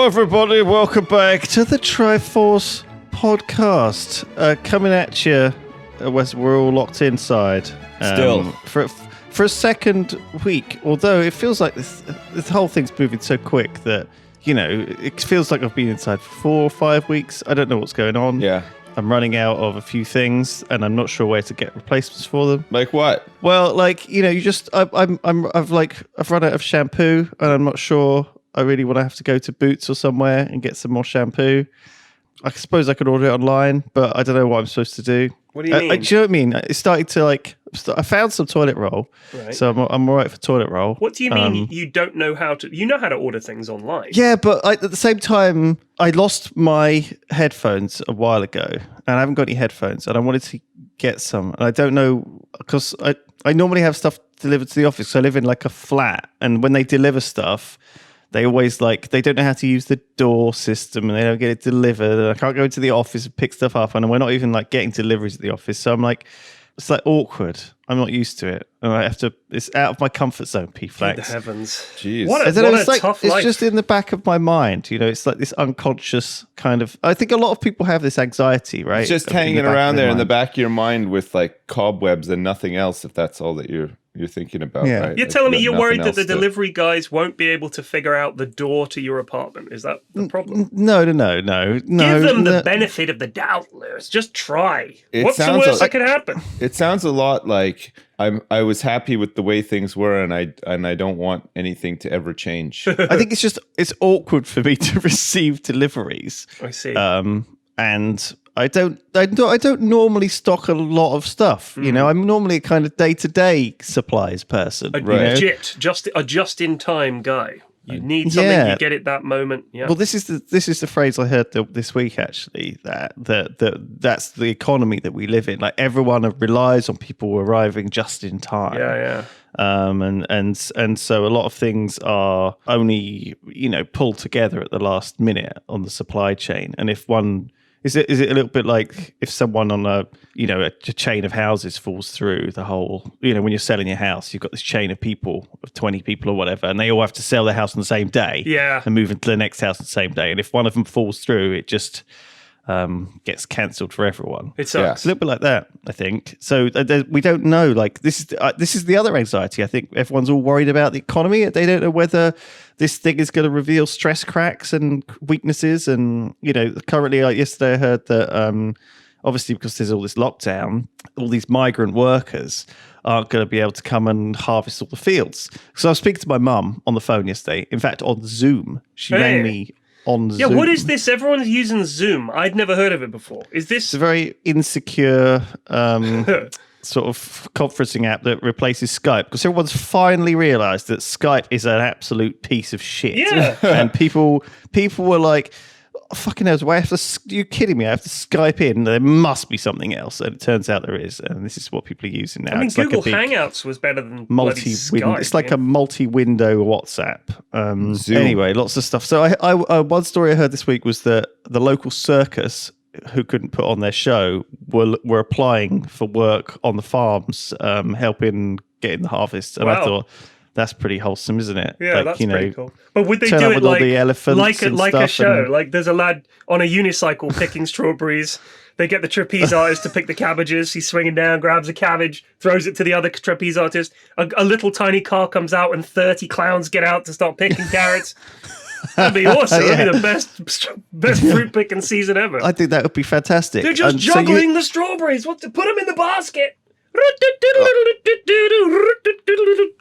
Hello, everybody. Welcome back to the Triforce podcast. Coming at you as we're all locked inside. Still. For a second week, although it feels like this whole thing's moving so quick that, you know, it feels like I've been inside for 4 or 5 weeks. I don't know what's going on. Yeah. I'm running out of a few things, and I'm not sure where to get replacements for them. Like what? Well, like, you know, I've run out of shampoo, and I'm not sure I really want to have to go to Boots or somewhere and get some more shampoo. I suppose I could order it online, but I don't know what I'm supposed to do. What do you mean? Do you know what I mean? It's starting to I found some toilet roll, right. So I'm all right for toilet roll. What do you mean you don't know how to... You know how to order things online. Yeah, but at the same time, I lost my headphones a while ago, and I haven't got any headphones, and I wanted to get some, and I don't know, because I normally have stuff delivered to the office, so I live in like a flat, and when they deliver stuff, they always they don't know how to use the door system, and they don't get it delivered, and I can't go into the office and pick stuff up, and we're not even getting deliveries at the office, so I'm like, it's awkward. I'm not used to it. And I have to, it's out of my comfort zone, PFlax. Good heavens. Jeez. What a tough life. It's just in the back of my mind, you know, it's like this unconscious kind of, I think a lot of people have this anxiety, right? It's just hanging around there in the back of your mind with cobwebs and nothing else, if that's all that you're thinking about, yeah. right? You're telling me you're worried that the delivery guys won't be able to figure out the door to your apartment. Is that the problem? No. Give them the benefit of the doubt, Lewis. Just try. What's the worst that could happen? It sounds a lot like I was happy with the way things were, and I don't want anything to ever change. I think it's awkward for me to receive deliveries. I see. And I don't normally stock a lot of stuff. You know, I'm normally a kind of day-to-day supplies person. A just-in-time guy. You need something, you get it that moment. Yeah. Well, this is the phrase I heard this week, actually, that's the economy that we live in. Like, everyone relies on people arriving just in time. Yeah. And so a lot of things are only, you know, pulled together at the last minute on the supply chain. And if one Is it a little bit like if someone on a chain of houses falls through the whole, when you're selling your house, you've got this chain of people, of 20 people or whatever, and they all have to sell their house on the same day and move into the next house on the same day. And if one of them falls through, it just gets cancelled for everyone. It sucks. It's a little bit like that, I think. So we don't know. Like this is the other anxiety. I think everyone's all worried about the economy. They don't know whether this thing is going to reveal stress cracks and weaknesses. And currently, yesterday I heard that obviously because there's all this lockdown, all these migrant workers aren't going to be able to come and harvest all the fields. So I was speaking to my mum on the phone yesterday. In fact, on Zoom, she rang me. On Zoom. Yeah, what is this? Everyone's using Zoom. I'd never heard of it before. Is this... It's a very insecure sort of conferencing app that replaces Skype, because everyone's finally realised that Skype is an absolute piece of shit. Yeah. And people were like, oh, fucking hell, you're kidding me? I have to Skype in. There must be something else. And it turns out there is. And this is what people are using now. I mean, it's Google like Hangouts was better than Skype. It's like a multi-window WhatsApp. Anyway, lots of stuff. So I one story I heard this week was that the local circus who couldn't put on their show were applying for work on the farms, helping getting the harvest. And I thought, that's pretty wholesome, isn't it? Yeah, that's pretty cool. But would they do it like the elephants like a show? Like there's a lad on a unicycle picking strawberries. They get the trapeze artist to pick the cabbages. He's swinging down, grabs a cabbage, throws it to the other trapeze artist. A little tiny car comes out and 30 clowns get out to start picking carrots. That'd be awesome. That'd be the best fruit picking season ever. I think that would be fantastic. They're just juggling the strawberries. Put them in the basket.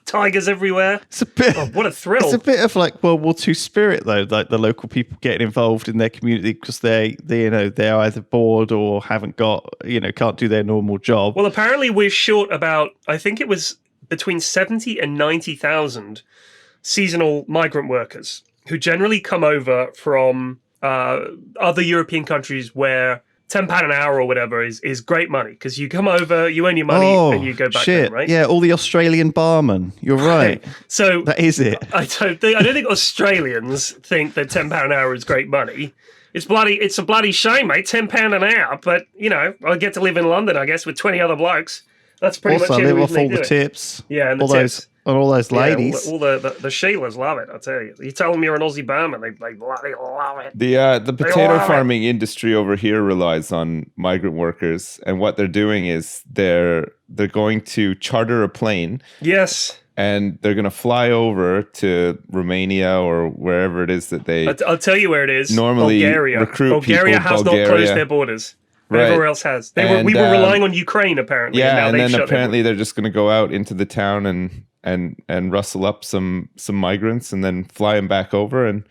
Tigers everywhere. It's a bit. Oh, what a thrill! It's a bit of like World War II spirit, though. Like the local people getting involved in their community because they're either bored or haven't got can't do their normal job. Well, apparently we're short about, I think it was between 70 and 90,000 seasonal migrant workers who generally come over from other European countries where £10 an hour or whatever is great money, because you come over, you earn your money, and you go back home, right? Yeah, all the Australian barmen. You're right. So that is it. I don't think Australians think that £10 an hour is great money. It's a bloody shame, mate. £10 an hour, but I get to live in London, I guess, with 20 other blokes. That's pretty much it. Also, live off all the tips. Yeah, and all the tips. on all those Yeah, ladies. all the Sheilas love it, I tell you. You tell them you're an Aussie bum and they love it. The potato love it. farming industry over here relies on migrant workers, and what they're doing is they're going to charter a plane. Yes. And they're going to fly over to Romania or wherever it is that they I'll tell you where it is. normally Bulgaria. recruit Bulgaria people. has not closed their borders. Right. Everywhere else has. We And, were relying on Ukraine, apparently. Yeah, and and now then shut apparently they're just going to go out into the town and rustle up some migrants and then fly them back over, and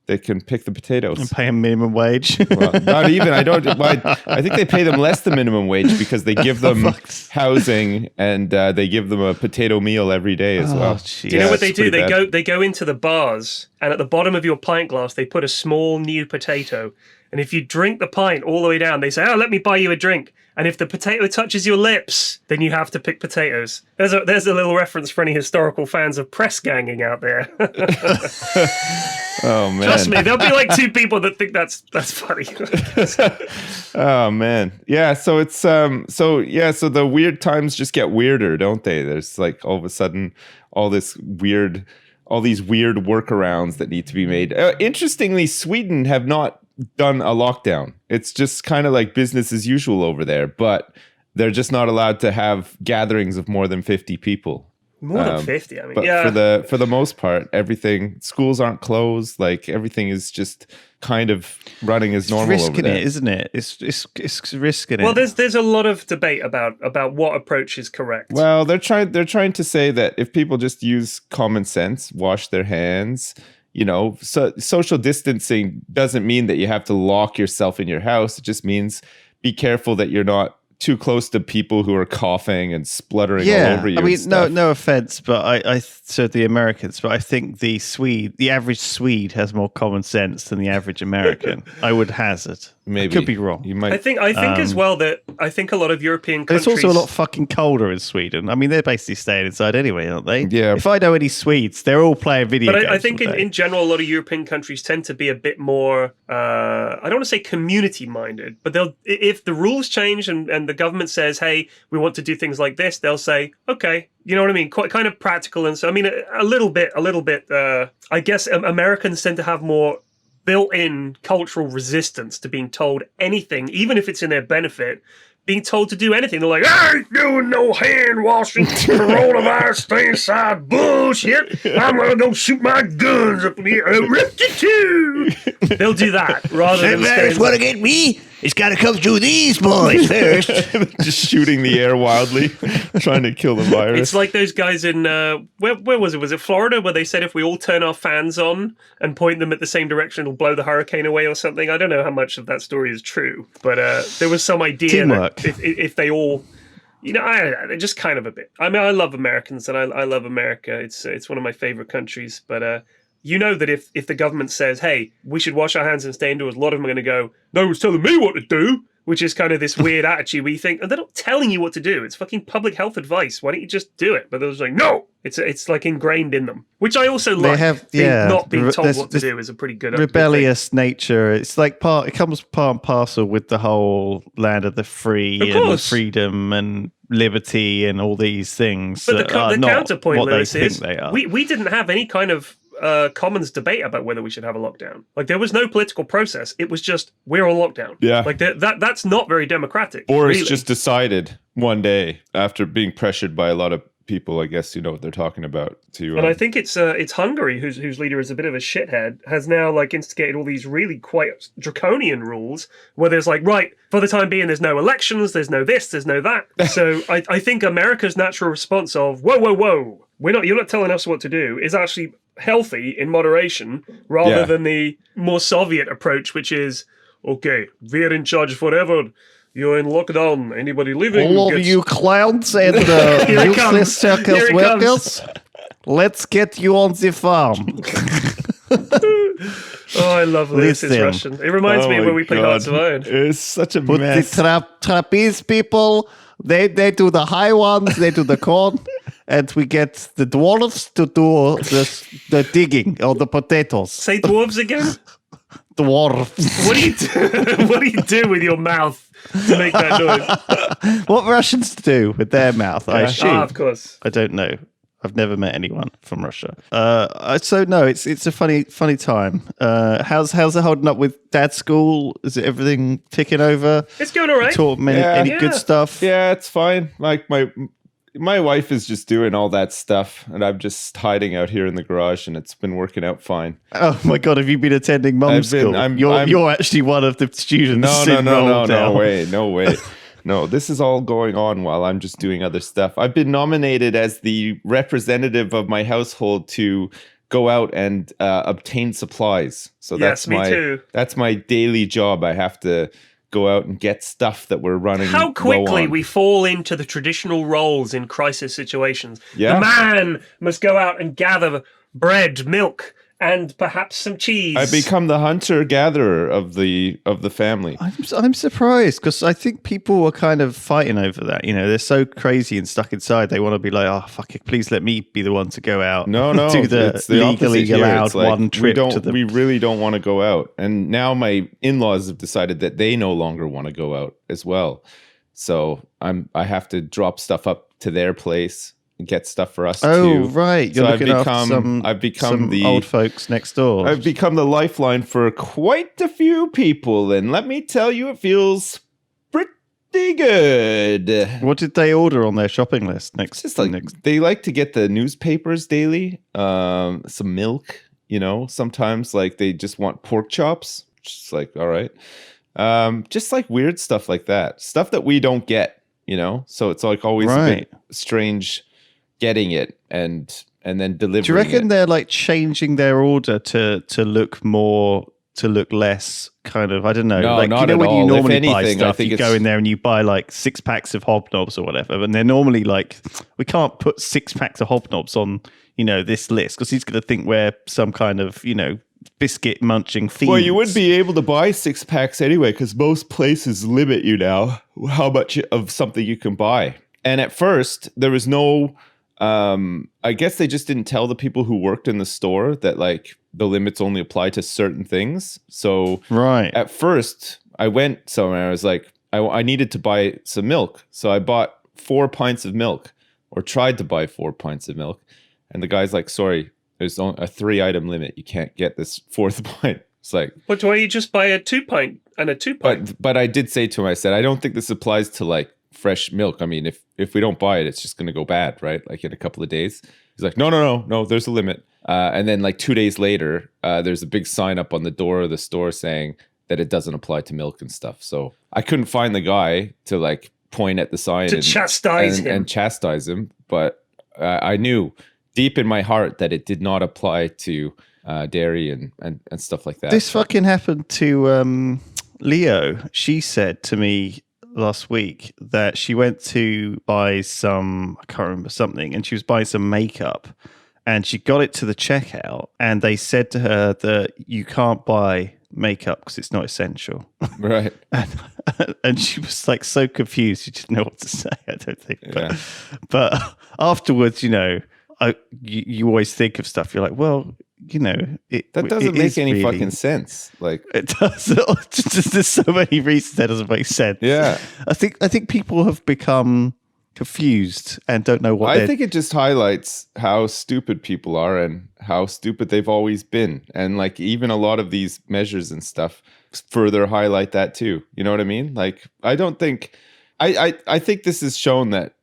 they can pick the potatoes. And pay them minimum wage. Well, not even. I think they pay them less than minimum wage because they give them housing and they give them a potato meal every day as well. Geez. Do you know what they do? it's pretty bad. They go into the bars, and at the bottom of your pint glass, they put a small new potato. And if you drink the pint all the way down, they say, "Oh, let me buy you a drink." And if the potato touches your lips, then you have to pick potatoes. There's a little reference for any historical fans of press ganging out there. Oh man! Trust me, there'll be like two people that think that's funny. Oh man, yeah. So it's so the weird times just get weirder, don't they? There's like all of a sudden all these weird workarounds that need to be made. Interestingly, Sweden have not done a lockdown. It's just kind of like business as usual over there, but they're just not allowed to have gatherings of more than 50 people. More than 50, I mean, but yeah. for the most part, schools aren't closed. Like everything is just kind of running as normal over risking there. it, isn't it? It's risking it. Well, there's a lot of debate about what approach is correct. Well, they're trying to say that if people just use common sense, wash their hands, so social distancing doesn't mean that you have to lock yourself in your house. It just means be careful that you're not too close to people who are coughing and spluttering all over you. I mean, no offense, but I to the Americans, but I think the average Swede has more common sense than the average American. I would hazard. Maybe I could be wrong. You might. I think as well that I think a lot of European countries. It's also a lot fucking colder in Sweden. I mean, they're basically staying inside anyway, aren't they? Yeah. If I know any Swedes, they're all playing video games. But I think all day. in general, a lot of European countries tend to be a bit more, I don't want to say community-minded, but if the rules change and the government says, hey, we want to do things like this, they'll say, okay, you know what I mean? Quite kind of practical. And so, I mean, a little bit, I guess Americans tend to have more built-in cultural resistance to being told anything, even if it's in their benefit. Being told to do anything, they're like, I ain't doing no hand washing, coronavirus, stay inside bullshit. I'm gonna go shoot my guns up in the air. They'll do that rather than If want to get me, it's got to come through these boys first. just shooting the air wildly, trying to kill the virus. It's like those guys in where was it? Was it Florida, where they said if we all turn our fans on and point them at the same direction, it'll blow the hurricane away or something. I don't know how much of that story is true, but there was some idea Teamwork. that if they all, they're just kind of a bit. I mean, I love Americans and I love America. It's one of my favorite countries, but. That if the government says, hey, we should wash our hands and stay indoors, a lot of them are going to go, no one's telling me what to do, which is kind of this weird attitude where you think, they're not telling you what to do. It's fucking public health advice. Why don't you just do it? But they're just like, no! It's like ingrained in them, which I also like. Not being told what to do is a pretty good rebellious nature. It's like it comes part and parcel with the whole land of the free and freedom and liberty and all these things. But the counterpoint, Lewis, is they are. We didn't have any kind of Commons debate about whether we should have a lockdown. Like, there was no political process. It was just, we're on lockdown. Yeah. Like, that's not very democratic. Boris really. just decided one day after being pressured by a lot of people, I guess you know what they're talking about. And I think it's Hungary, whose leader is a bit of a shithead, has now instigated all these really quite draconian rules where there's right, for the time being, there's no elections, there's no this, there's no that. So I think America's natural response of whoa, you're not telling us what to do is actually healthy in moderation rather than the more Soviet approach, which is okay, we're in charge forever. You're in lockdown. Anybody leaving? All of you clowns and useless circus workers, let's get you on the farm. Oh, I love this Russian. It reminds me of when we played Hearts of Iron. It's such a Put mess. the trapeze people, they do the high ones, they do the corn, and we get the dwarves to do the digging of the potatoes. Say dwarves again? Dwarves. What do you do? What do you do with your mouth to make that noise? What Russians do with their mouth, I assume. Of course. I don't know. I've never met anyone from Russia. So no, it's a funny time. How's it holding up with Dad's school? Is it everything ticking over? It's going all right. Taught him any good stuff? Yeah, it's fine. Like my wife is just doing all that stuff, and I'm just hiding out here in the garage, and it's been working out fine. Oh my God, have you been attending mum's school? You're actually one of the students. No way. No, this is all going on while I'm just doing other stuff. I've been nominated as the representative of my household to go out and obtain supplies. So Yes, me too. That's my daily job. I have to go out and get stuff that we're running. How quickly low on. we fall into the traditional roles in crisis situations. Yeah. The man must go out and gather bread, milk, and perhaps some cheese. I become the hunter-gatherer of the family. I'm surprised because I think people are kind of fighting over that. You know, they're so crazy and stuck inside. They want to be like, oh, fuck it, please let me be the one to go out. No, do the it's the legally opposite here. allowed It's like, one trip to the. We really don't want to go out. And now my in-laws have decided that they no longer want to go out as well. So I have to drop stuff up to their place. Get stuff for us too. Oh, right. You're looking after I've become the old folks next door. I've become the lifeline for quite a few people, and let me tell you, it feels pretty good. What did they order on their shopping list next? It's just like they like to get the newspapers daily, some milk. You know, sometimes like they just want pork chops. Just like, all right, just like weird stuff like that, stuff that we don't get. You know, so it's like always a bit strange getting it and then delivering. Do you reckon they're like changing their order to look less kind of, I don't know, no, like, not you know, at when all. you normally if anything, buy stuff, I think you go in there and you buy like 6 packs of hobnobs or whatever, and they're normally like, we can't put 6 packs of hobnobs on, you know, this list because he's going to think we're some kind of, you know, biscuit munching fiends. Well, you would be able to buy 6 packs anyway because most places limit you now how much of something you can buy. And at first, there was no. I guess they just didn't tell the people who worked in the store that like the limits only apply to certain things. So at first I went somewhere. I was like, I needed to buy some milk. So I bought 4 pints of milk or tried to buy 4 pints of milk. And the guy's like, sorry, there's only a 3-item limit. You can't get this 4th pint. It's like, but why you just buy a 2 pint and a 2 pint? But I did say to him, I said, I don't think this applies to like fresh milk. I mean, if we don't buy it, it's just going to go bad, right? Like in a couple of days. He's like, no, there's a limit. And then like 2 days later, there's a big sign up on the door of the store saying that it doesn't apply to milk and stuff. So I couldn't find the guy to like point at the sign to chastise him. But I knew deep in my heart that it did not apply to dairy and stuff like that. This fucking happened to Leo. She said to me last week that she went to buy some, I can't remember something, and she was buying some makeup and she got it to the checkout and they said to her that you can't buy makeup because it's not essential. Right. And she was like so confused. She didn't know what to say, I don't think. But afterwards, you know, you always think of stuff. You're like, well, you know, that doesn't make any really, fucking sense. Like it does. There's so many reasons that doesn't make sense. Yeah, I think people have become confused and don't know what. I think it just highlights how stupid people are and how stupid they've always been, and like even a lot of these measures and stuff further highlight that too. You know what I mean? Like I don't think I think this has shown that.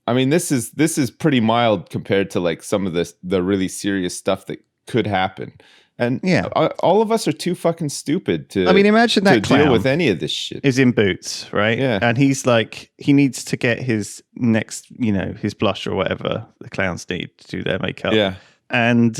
I mean, this is pretty mild compared to like some of the really serious stuff that could happen. And yeah, all of us are too fucking stupid to. I mean, imagine that clown deal with any of this shit. Is in boots, right? Yeah, and he's like, he needs to get his next, you know, his blush or whatever the clowns need to do their makeup. Yeah, and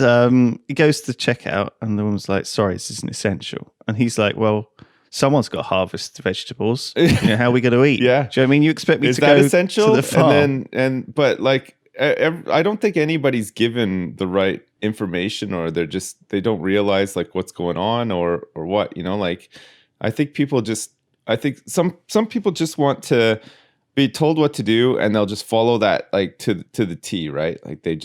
he goes to checkout, and the woman's like, "Sorry, this isn't essential." And he's like, "Well, someone's got to harvest the vegetables. You know, how are we going to eat?" Yeah, do you know what I mean? You expect me is to that go essential? To the farm, but like. I don't think anybody's given the right information, or they don't realize like what's going on or what, you know, like I think some people just want to be told what to do and they'll just follow that like to the T, right? Like they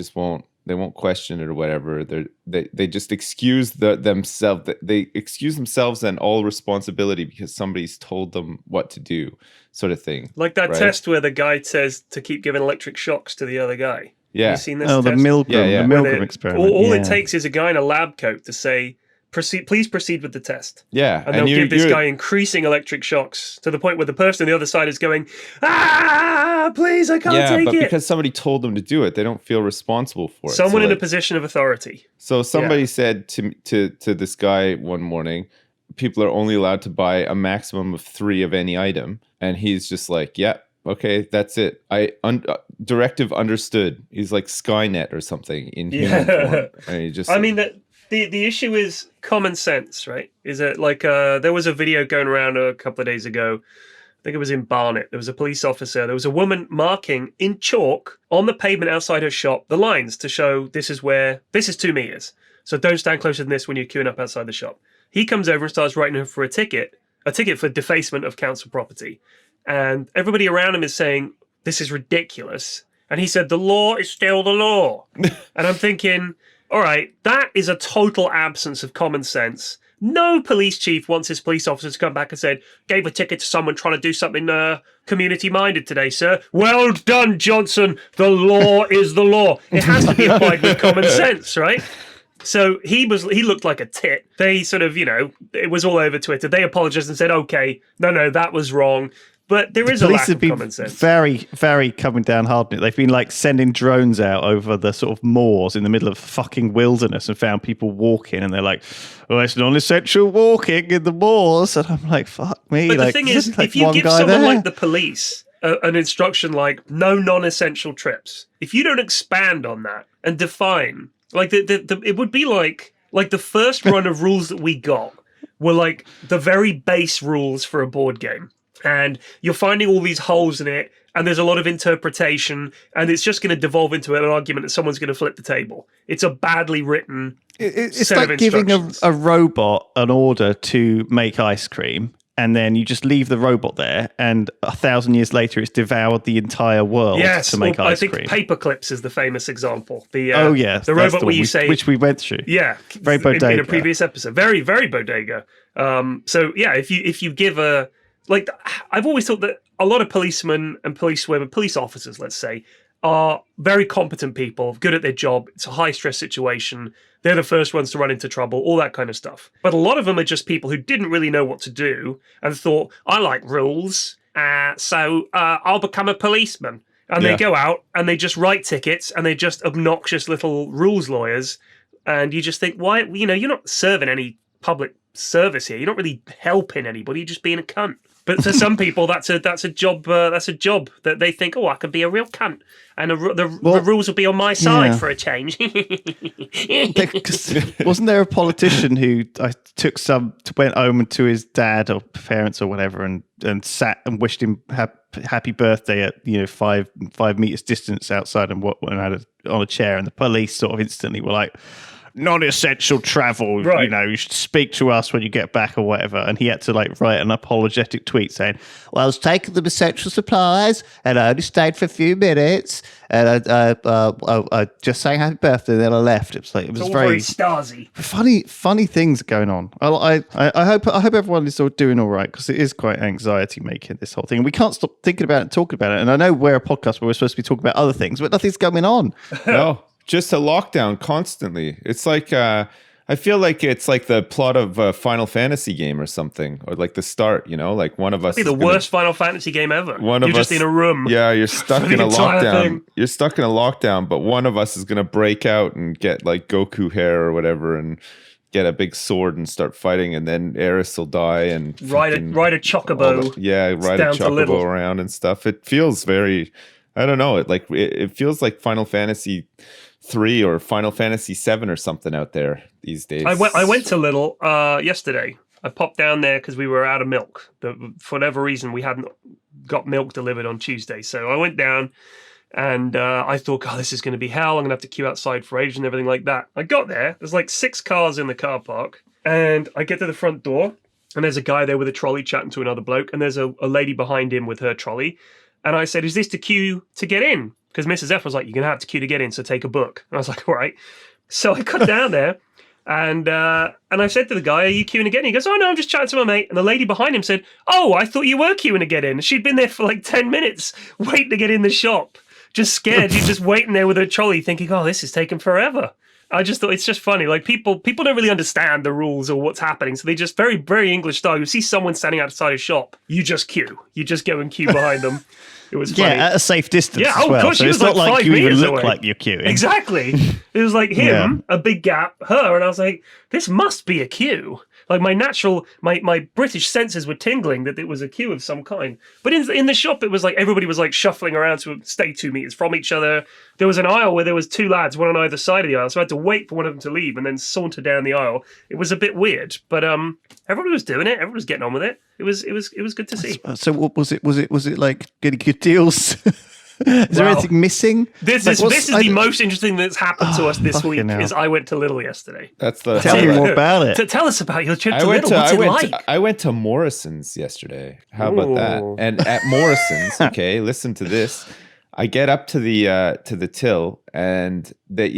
won't question it or whatever. They just excuse themselves. They excuse themselves and all responsibility because somebody's told them what to do, sort of thing. Like that right? test where the guy says to keep giving electric shocks to the other guy. Yeah. Have you seen this Oh, the test? Milgram, Yeah. the Where Milgram experiment. All yeah. it takes is a guy in a lab coat to say, please proceed with the test. Yeah. And they'll give this guy increasing electric shocks to the point where the person on the other side is going, please, I can't take but it. because somebody told them to do it, they don't feel responsible for it. Someone So, in a like, position of authority. So somebody said to this guy one morning, people are only allowed to buy a maximum of 3 of any item, and he's just like, yeah, okay, that's it. Directive understood. He's like Skynet or something in human form. And he just, I mean, the issue is common sense, right? Is it like there was a video going around a couple of days ago. I think it was in Barnet. There was a police officer. There was a woman marking in chalk on the pavement outside her shop the lines to show this is 2 meters. So don't stand closer than this when you're queuing up outside the shop. He comes over and starts writing her for a ticket for defacement of council property. And everybody around him is saying, this is ridiculous. And he said, the law is still the law. And I'm thinking, all right, that is a total absence of common sense. No police chief wants his police officers to come back and said, gave a ticket to someone trying to do something community-minded today, sir. Well done, Johnson. The law is the law. It has to be applied with common sense, right? So he looked like a tit. They sort of, it was all over Twitter. They apologized and said, okay, no, that was wrong. But there is a lack of common sense. Very, very coming down hard on it. They've been like sending drones out over the sort of moors in the middle of fucking wilderness and found people walking, and they're like, "Oh, it's non-essential walking in the moors." And I'm like, "Fuck me!" But like, the thing is, if you give someone like the police an instruction like no non-essential trips, if you don't expand on that and define, like it would be like the first run of rules that we got were like the very base rules for a board game. And you're finding all these holes in it, and there's a lot of interpretation, and it's just going to devolve into an argument that someone's going to flip the table. It's a badly written It's set like of giving instructions. a robot an order to make ice cream, and then you just leave the robot there, and 1,000 years later, it's devoured the entire world to make ice cream. I think Paperclips is the famous example. The that's robot the where one you say, which we went through. yeah, Very bodega. in a previous episode, very very bodega. So yeah, if you give a like, I've always thought that a lot of policemen and policewomen, police officers, let's say, are very competent people, good at their job. It's a high stress situation. They're the first ones to run into trouble, all that kind of stuff. But a lot of them are just people who didn't really know what to do and thought, I like rules, so I'll become a policeman. And they go out and they just write tickets, and they're just obnoxious little rules lawyers. And you just think, why? You're not serving any public service here. You're not really helping anybody. You're just being a cunt. But for some people, that's a job. That's a job that they think, oh, I can be a real cunt, and the rules will be on my side for a change. Wasn't there a politician who went home to his dad or parents or whatever, and sat and wished him happy birthday at 5 meters distance outside, and had on a chair, and the police sort of instantly were like, non-essential travel, right. You should speak to us when you get back or whatever. And he had to write an apologetic tweet saying, well, I was taking the essential supplies and I only stayed for a few minutes, and I just saying happy birthday, and then I left. It was all very Stasi. funny things going on. I hope everyone is sort of doing all right, because it is quite anxiety making, this whole thing. We can't stop thinking about it and talking about it. And I know we're a podcast where we're supposed to be talking about other things, but nothing's going on. No. Just a lockdown constantly. It's like I feel like it's like the plot of a Final Fantasy game or something, or like the start. Like one of us. It'd be the worst Final Fantasy game ever. You're just in a room. Yeah, you're stuck in a lockdown. Thing. You're stuck in a lockdown, but one of us is gonna break out and get like Goku hair or whatever, and get a big sword and start fighting, and then Eris will die and ride a chocobo. Ride a chocobo around and stuff. It feels very. I don't know. It feels like Final Fantasy 3 or Final Fantasy 7 or something out there these days. I went to Lidl yesterday. I popped down there because we were out of milk. For whatever reason, we hadn't got milk delivered on Tuesday. So I went down, and I thought, God, this is going to be hell. I'm going to have to queue outside for ages and everything like that. I got there. There's like 6 cars in the car park. And I get to the front door, and there's a guy there with a trolley chatting to another bloke. And there's a lady behind him with her trolley. And I said, is this the queue to get in? Because Mrs. F was like, you're going to have to queue to get in, so take a book. And I was like, all right. So I got down there, and I said to the guy, are you queuing to get in? He goes, oh, no, I'm just chatting to my mate. And the lady behind him said, oh, I thought you were queuing to get in. She'd been there for like 10 minutes waiting to get in the shop. just scared. You're just waiting there with a trolley thinking, oh, this is taking forever. I just thought it's just funny. Like people don't really understand the rules or what's happening. So they just very, very English style. You see someone standing outside a shop, you just queue. You just go and queue behind them. It was funny. Yeah, at a safe distance Yeah, as well. course, So she it's was not like like 5 you even meters look away. like you're queuing. Exactly. It was like him, a big gap, her, and I was like, this must be a queue. Like my natural, my British senses were tingling that it was a queue of some kind. But in the shop, it was like everybody was like shuffling around to stay 2 meters from each other. There was an aisle where there was 2 lads, one on either side of the aisle, so I had to wait for one of them to leave and then saunter down the aisle. It was a bit weird, but everybody was doing it. Everyone was getting on with it. It was good to see. So what was it? Was it like getting good deals? Is there Wow. anything missing? This Like, is the most interesting that's happened to us this week. fucking hell. Is I went to Lidl yesterday. That's the. Tell me more about it. Tell us about your trip to Lidl. What's it like? I went to Morrison's yesterday. How about that? Ooh. And at Morrison's, okay, listen to this. I get up to the till, and there's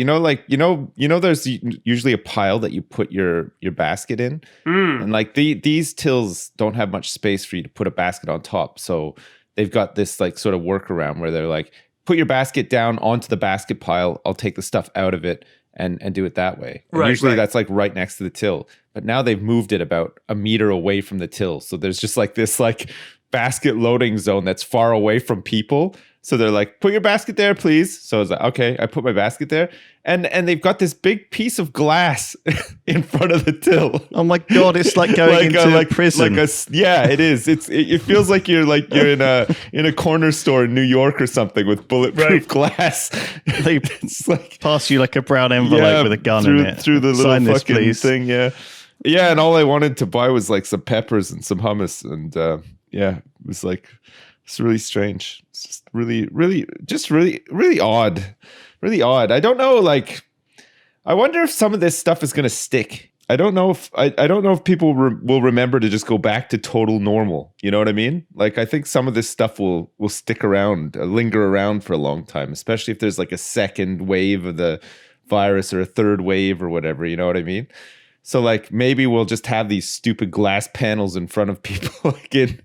usually a pile that you put your basket in, and like these tills don't have much space for you to put a basket on top, so they've got this like sort of workaround where they're like, put your basket down onto the basket pile. I'll take the stuff out of it and do it that way. And usually that's like right next to the till, but now they've moved it about a meter away from the till, so there's just like this like basket loading zone that's far away from people. So they're like, put your basket there, please. So I was like, okay, I put my basket there. And they've got this big piece of glass in front of the till. Oh my God, it's like going into prison. Yeah, it is. It feels like you're in a corner store in New York or something with bulletproof glass. They It's like pass you like a brown envelope with a gun in it. through the little Sign this, fucking please. thing. Yeah, yeah. And all I wanted to buy was like some peppers and some hummus, and it was like, it's really strange. It's just really odd. Really odd. I don't know. Like, I wonder if some of this stuff is going to stick. I don't know if I don't know if people will remember to just go back to total normal. You know what I mean? Like, I think some of this stuff will stick around, linger around for a long time, especially if there's like a second wave of the virus or a third wave or whatever. You know what I mean? So like maybe we'll just have these stupid glass panels in front of people like in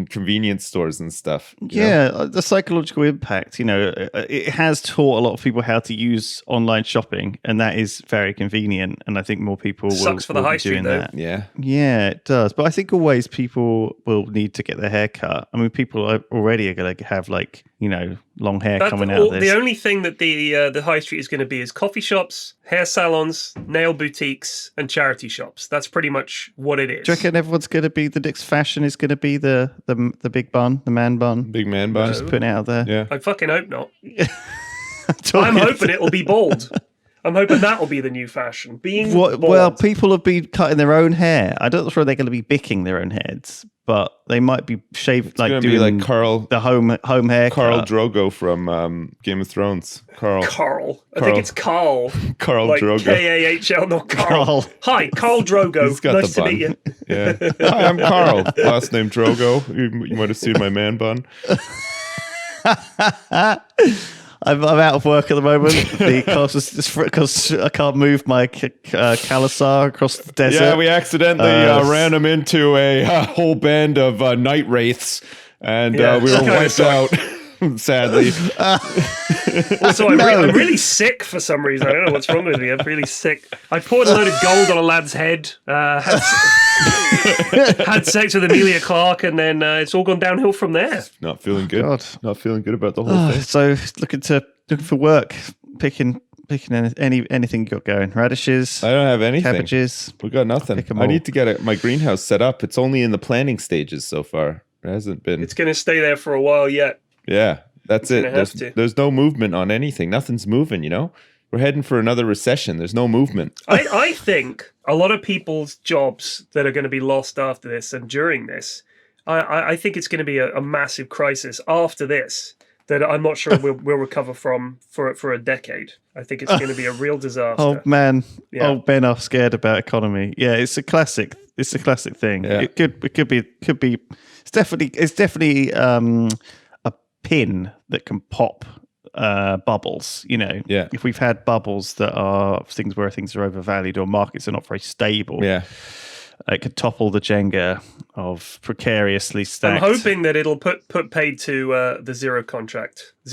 convenience stores and stuff. you know? Yeah, the psychological impact, it has taught a lot of people how to use online shopping, and that is very convenient. And I think more people Sucks for the will high be street, doing though. that. Yeah. Yeah, it does. But I think always people will need to get their hair cut. I mean, people already are going to have long hair coming out of this. The only thing that the high street is going to be is coffee shops, hair salons, nail boutiques, and charity shops. That's pretty much what it is. Do you reckon everyone's going to be, the next fashion is going to be the big bun, the man bun? Big man bun. Just putting it out there. Yeah. I fucking hope not. I'm Talking- hoping it'll be bald. I'm hoping that'll be the new fashion. Being bald. Well, people have been cutting their own hair. I don't know if they're going to be bicking their own heads, but they might be shaving, It's gonna be like Carl home haircut. Carl Drogo from Game of Thrones. Carl I think it's Carl. Carl Like Drogo. K-A-H-L, not Carl. Carl. Hi, Carl Drogo. He's got Nice the to meet bun. you. Yeah. Hi, I'm Carl. Last name Drogo. You might have seen my man bun. I'm out of work at the moment because I can't move my Kalasar across the desert. Yeah, we accidentally ran him into a whole band of night wraiths, and Yeah, we were kinda wiped out. Sadly, Also, I'm really sick for some reason. I don't know what's wrong with me. I'm really sick. I poured a load of gold on a lad's head, had sex with Amelia Clark, and then it's all gone downhill from there. not feeling good. God. Not feeling good about the whole thing. So looking for work, picking anything you got going. Radishes, I don't have anything. cabbages. We got nothing. Pick 'em I all. need to get my greenhouse set up. It's only in the planning stages so far. It hasn't been. It's going to stay there for a while yet. Yeah, that's it. gonna have to. There's no movement on anything. Nothing's moving, We're heading for another recession. There's no movement. I think a lot of people's jobs that are going to be lost after this and during this, I think it's going to be a massive crisis after this that I'm not sure we'll recover from for a decade. I think it's going to be a real disaster. Oh man, Yeah. old Ben are scared about economy. Yeah, it's a classic. It's a classic thing. Yeah. It could be. It's definitely a pin that can pop bubbles. Yeah. If we've had bubbles that are things where things are overvalued or markets are not very stable. Yeah. it could topple the Jenga of precariously stacked. I'm hoping that it'll put paid to the 0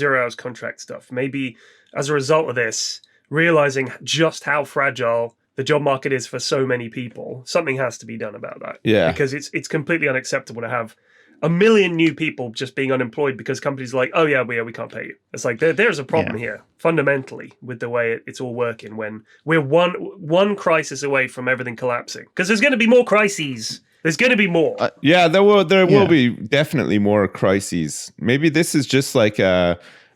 hours contract stuff. Maybe as a result of this, realizing just how fragile the job market is for so many people, something has to be done about that. Yeah. Because it's completely unacceptable to have a million new people just being unemployed because companies are like, oh yeah, we can't pay you. It's like there's a problem here fundamentally with the way it's all working when we're one crisis away from everything collapsing. Because there's going to be more crises. There's going to be more. There will be definitely more crises. Maybe this is just like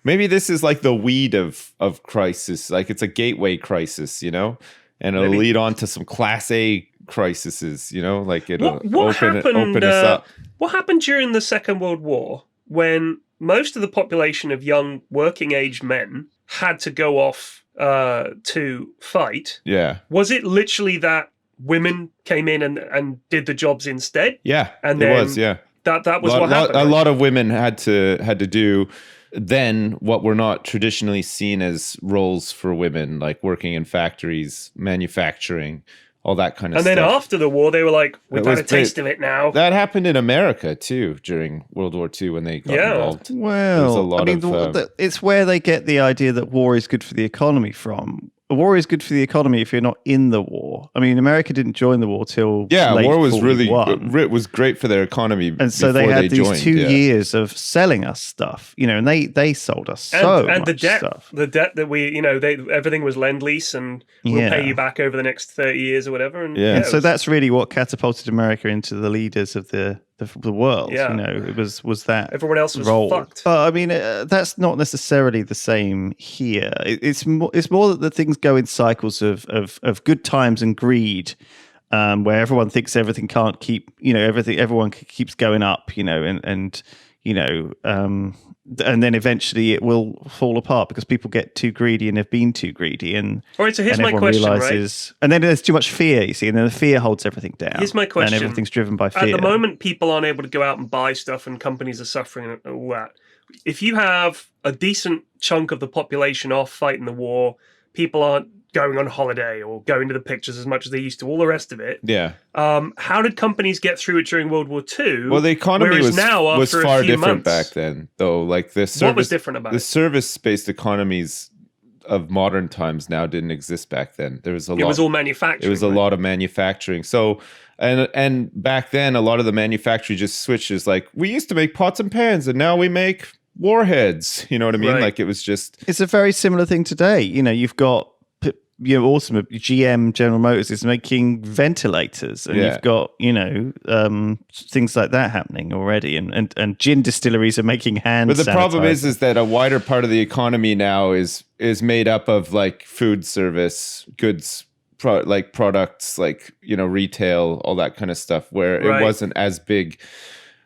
maybe this is like the weed of crisis. Like it's a gateway crisis, you know, and it'll lead on to some class A crises, you know, like it'll open us up. What happened during the Second World War when most of the population of young working age men had to go off to fight? Yeah. Was it literally that women came in and did the jobs instead? Yeah, and it was. Yeah, that was what happened. A lot of women had to do then what were not traditionally seen as roles for women, like working in factories, manufacturing, all that kind of stuff. And then after the war, they were like, we've had a taste of it now. That happened in America too during World War II when they got involved. Well, it's where they get the idea that war is good for the economy from. War is good for the economy if you're not in the war. I mean, America didn't join the war till late war was 41. It was great for their economy, and so they had these 2 years of selling us stuff, you know, and they sold us much the debt, stuff. The debt that we, you know, everything was lend lease, and we'll pay you back over the next 30 years or whatever. And so that's really what catapulted America into the leaders of the world. You know, it was that everyone else was role. fucked. But I mean, that's not necessarily the same here. It's more that the things go in cycles of good times and greed, where everyone thinks everything can't keep, you know, everyone keeps going up, you know, and you know, and then eventually it will fall apart because people get too greedy and have been too greedy. And all right, so here's my question, realizes, right? And then there's too much fear, you see, and then the fear holds everything down. Here's my question. And everything's driven by fear. At the moment, people aren't able to go out and buy stuff and companies are suffering and all that. If you have a decent chunk of the population off fighting the war, people aren't going on holiday or going to the pictures as much as they used to, all the rest of it. Yeah. How did companies get through it during World War II? Well, the economy was far different back then, though. Like the service, what was different about the service-based economies of modern times now didn't exist back then. There was a lot. It was all manufacturing. It was a lot of manufacturing. So, and back then, a lot of the manufacturing just switches. Like we used to make pots and pans, and now we make warheads. You know what I mean? Right. Like it was just. It's a very similar thing today. You know, you've got. GM General Motors is making ventilators, and you've got, you know, things like that happening already, and gin distilleries are making hand. But the problem is that a wider part of the economy now is made up of like food service goods, like products, like, you know, retail, all that kind of stuff, where it wasn't as big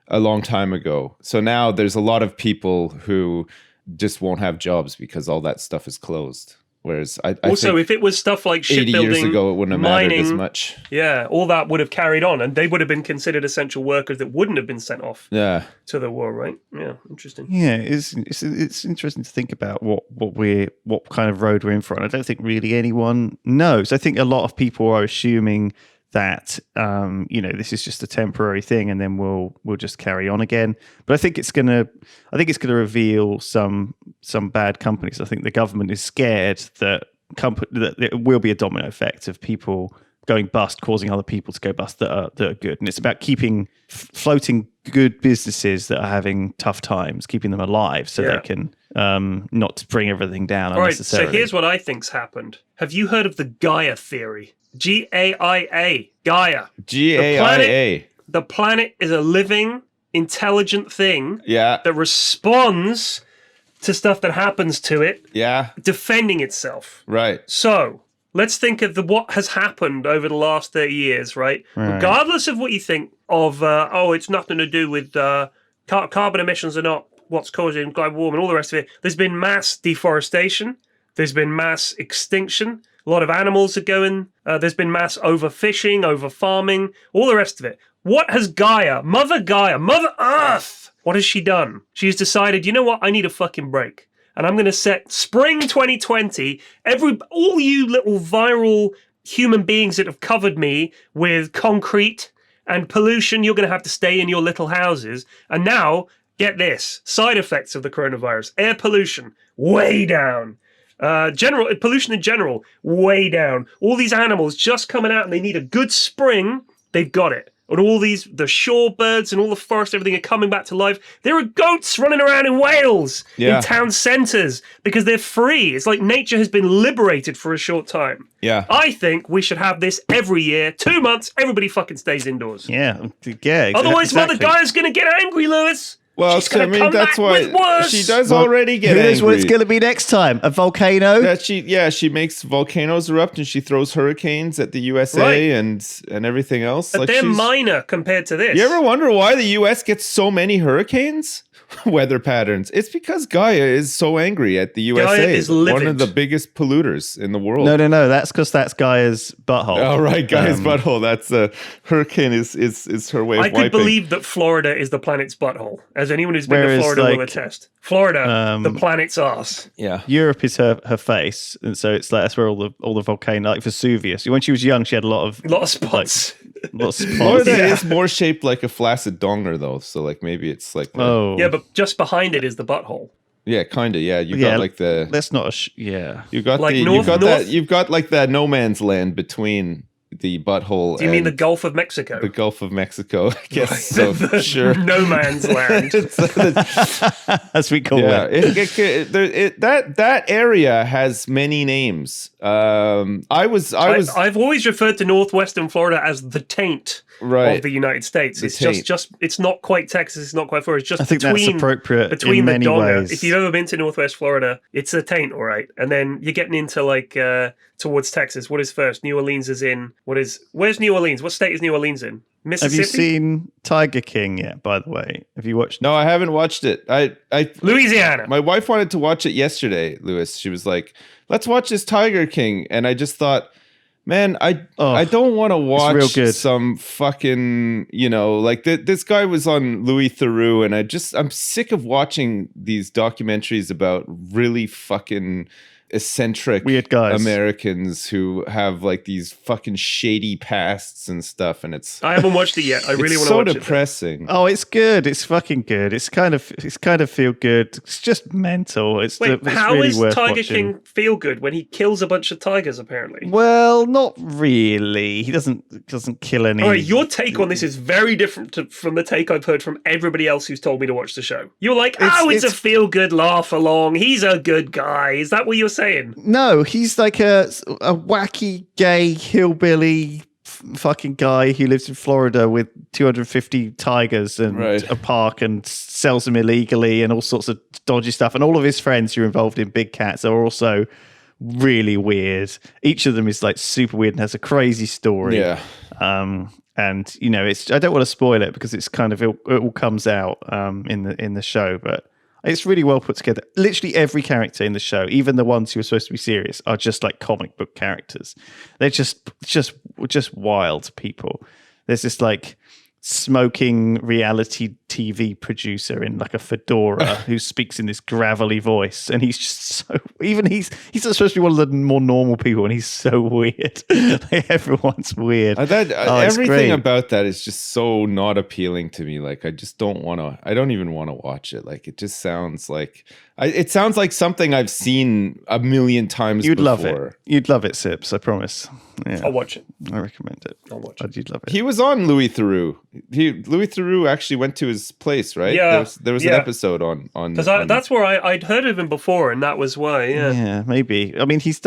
a long time ago. So now there's a lot of people who just won't have jobs because all that stuff is closed. Whereas I also, think if it was stuff like 80 shipbuilding, years ago, it wouldn't have mattered as much. Yeah, all that would have carried on, and they would have been considered essential workers that wouldn't have been sent off to the war, right? Yeah, interesting. Yeah, it's interesting to think about what kind of road we're in for, and I don't think really anyone knows. I think a lot of people are assuming that you know, this is just a temporary thing, and then we'll just carry on again. But I think it's gonna reveal some bad companies. I think the government is scared that it will be a domino effect of people going bust, causing other people to go bust that are good. And it's about keeping floating good businesses that are having tough times, keeping them alive, so they can not bring everything down unnecessarily. All right, so here's what I think's happened. Have you heard of the Gaia Theory? Gaia. Gaia. Gaia. The planet is a living, intelligent thing that responds to stuff that happens to it, defending itself. Right. So let's think of what has happened over the last 30 years, right? Regardless of what you think of, it's nothing to do with carbon emissions are not what's causing global warming, all the rest of it. There's been mass deforestation. There's been mass extinction. A lot of animals are going. There's been mass overfishing, overfarming, all the rest of it. What has Gaia, Mother Earth, what has she done? She's decided, you know what? I need a fucking break. And I'm going to set spring 2020, all you little viral human beings that have covered me with concrete and pollution. You're going to have to stay in your little houses. And now, get this, side effects of the coronavirus. Air pollution, way down. General pollution in general, way down. All these animals just coming out and they need a good spring. They've got it. And all these, the shorebirds and all the forest, everything are coming back to life. There are goats running around in Wales, in town centres, because they're free. It's like nature has been liberated for a short time. Yeah. I think we should have this every year. 2 months, everybody fucking stays indoors. Yeah. Otherwise, exactly. Mother Gaia's going to get angry, Lewis. Well, She's gonna come that's back why with worse. she does already get Who angry. knows what it's going to be next time? A volcano? That she makes volcanoes erupt and she throws hurricanes at the USA and everything else. But they're minor compared to this. You ever wonder why the US gets so many hurricanes? Weather patterns. It's because Gaia is so angry at the USA. Gaia is livid. One of the biggest polluters in the world. No. That's because that's Gaia's butthole. Oh, right. Gaia's butthole. That's hurricane is her way of wiping. I could believe that Florida is the planet's butthole, as anyone who's been to Florida will attest. Florida, the planet's arse. Yeah. Europe is her face, and so it's like that's where all the volcano, like Vesuvius. When she was young, she had a lot of spots. Lots of spots. Florida is more shaped like a flaccid donger, though. So like maybe it's like Yeah, but just behind it is the butthole. Yeah, kind of. Yeah, you got like the. That's not a. Yeah. You got like you've got like that no man's land between the butthole. Do you mean the Gulf of Mexico? The Gulf of Mexico, I guess. So sure. No man's land, as we call it. That area has many names. I've always referred to northwestern Florida as the taint of the United States. It's just it's not quite Texas. It's not quite Florida. It's just I think that's appropriate between in the many donga. ways. If you've ever been to Northwest Florida, it's a taint, all right. And then you're getting into like towards Texas. What is first? New Orleans is in. Where's New Orleans? What state is New Orleans in? Mississippi. Have you seen Tiger King yet? By the way, have you watched? No, I haven't watched it. Louisiana. My wife wanted to watch it yesterday, Lewis. She was like, "Let's watch this Tiger King," and I just thought, man, I don't want to watch some fucking, like this guy was on Louis Theroux, and I'm sick of watching these documentaries about really fucking eccentric weird guys, Americans who have like these fucking shady pasts and stuff, and I haven't watched it yet. I really want to watch it. It's so depressing. Oh, it's good. It's fucking good. It's kind of feel good. It's just mental. It's how really is worth Tiger watching. King feel good when he kills a bunch of tigers? Apparently, well, not really. He doesn't kill any. All right, your take on this is very different from the take I've heard from everybody else who's told me to watch the show. You're like, it's a feel good laugh along. He's a good guy. Is that what you're saying? No, he's like a wacky gay hillbilly fucking guy who lives in Florida with 250 tigers and a park and sells them illegally and all sorts of dodgy stuff. And all of his friends who are involved in big cats are also really weird. Each of them is like super weird and has a crazy story. Yeah. And I don't want to spoil it because it's kind of it all comes out in the show, but it's really well put together. Literally every character in the show, even the ones who are supposed to be serious, are just like comic book characters. They're just wild people. There's this like smoking reality TV producer in like a fedora who speaks in this gravelly voice, and he's just so he's not supposed to be one of the more normal people, and he's so weird. Like, everyone's weird. Everything about that is just so not appealing to me. Like I don't even want to watch it. Like it just sounds like it sounds like something I've seen a million times You'd before. love it. You'd love it, Sips, I promise. Yeah. I'll watch it. I recommend it. I'll watch it. You'd love it. He was on Louis Theroux. Louis Theroux actually went to his place, right? Yeah. There was an episode on because that's where I'd heard of him before, and that was why. Yeah, maybe. I mean, he's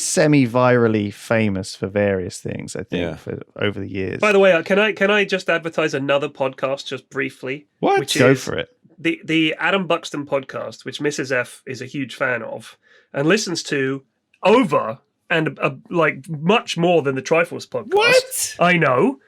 semi-virally famous for various things, I think, for over the years. By the way, can I just advertise another podcast just briefly? What? Go for it. The Adam Buxton podcast, which Mrs. F is a huge fan of and listens to over and like much more than the Triforce podcast. What? I know.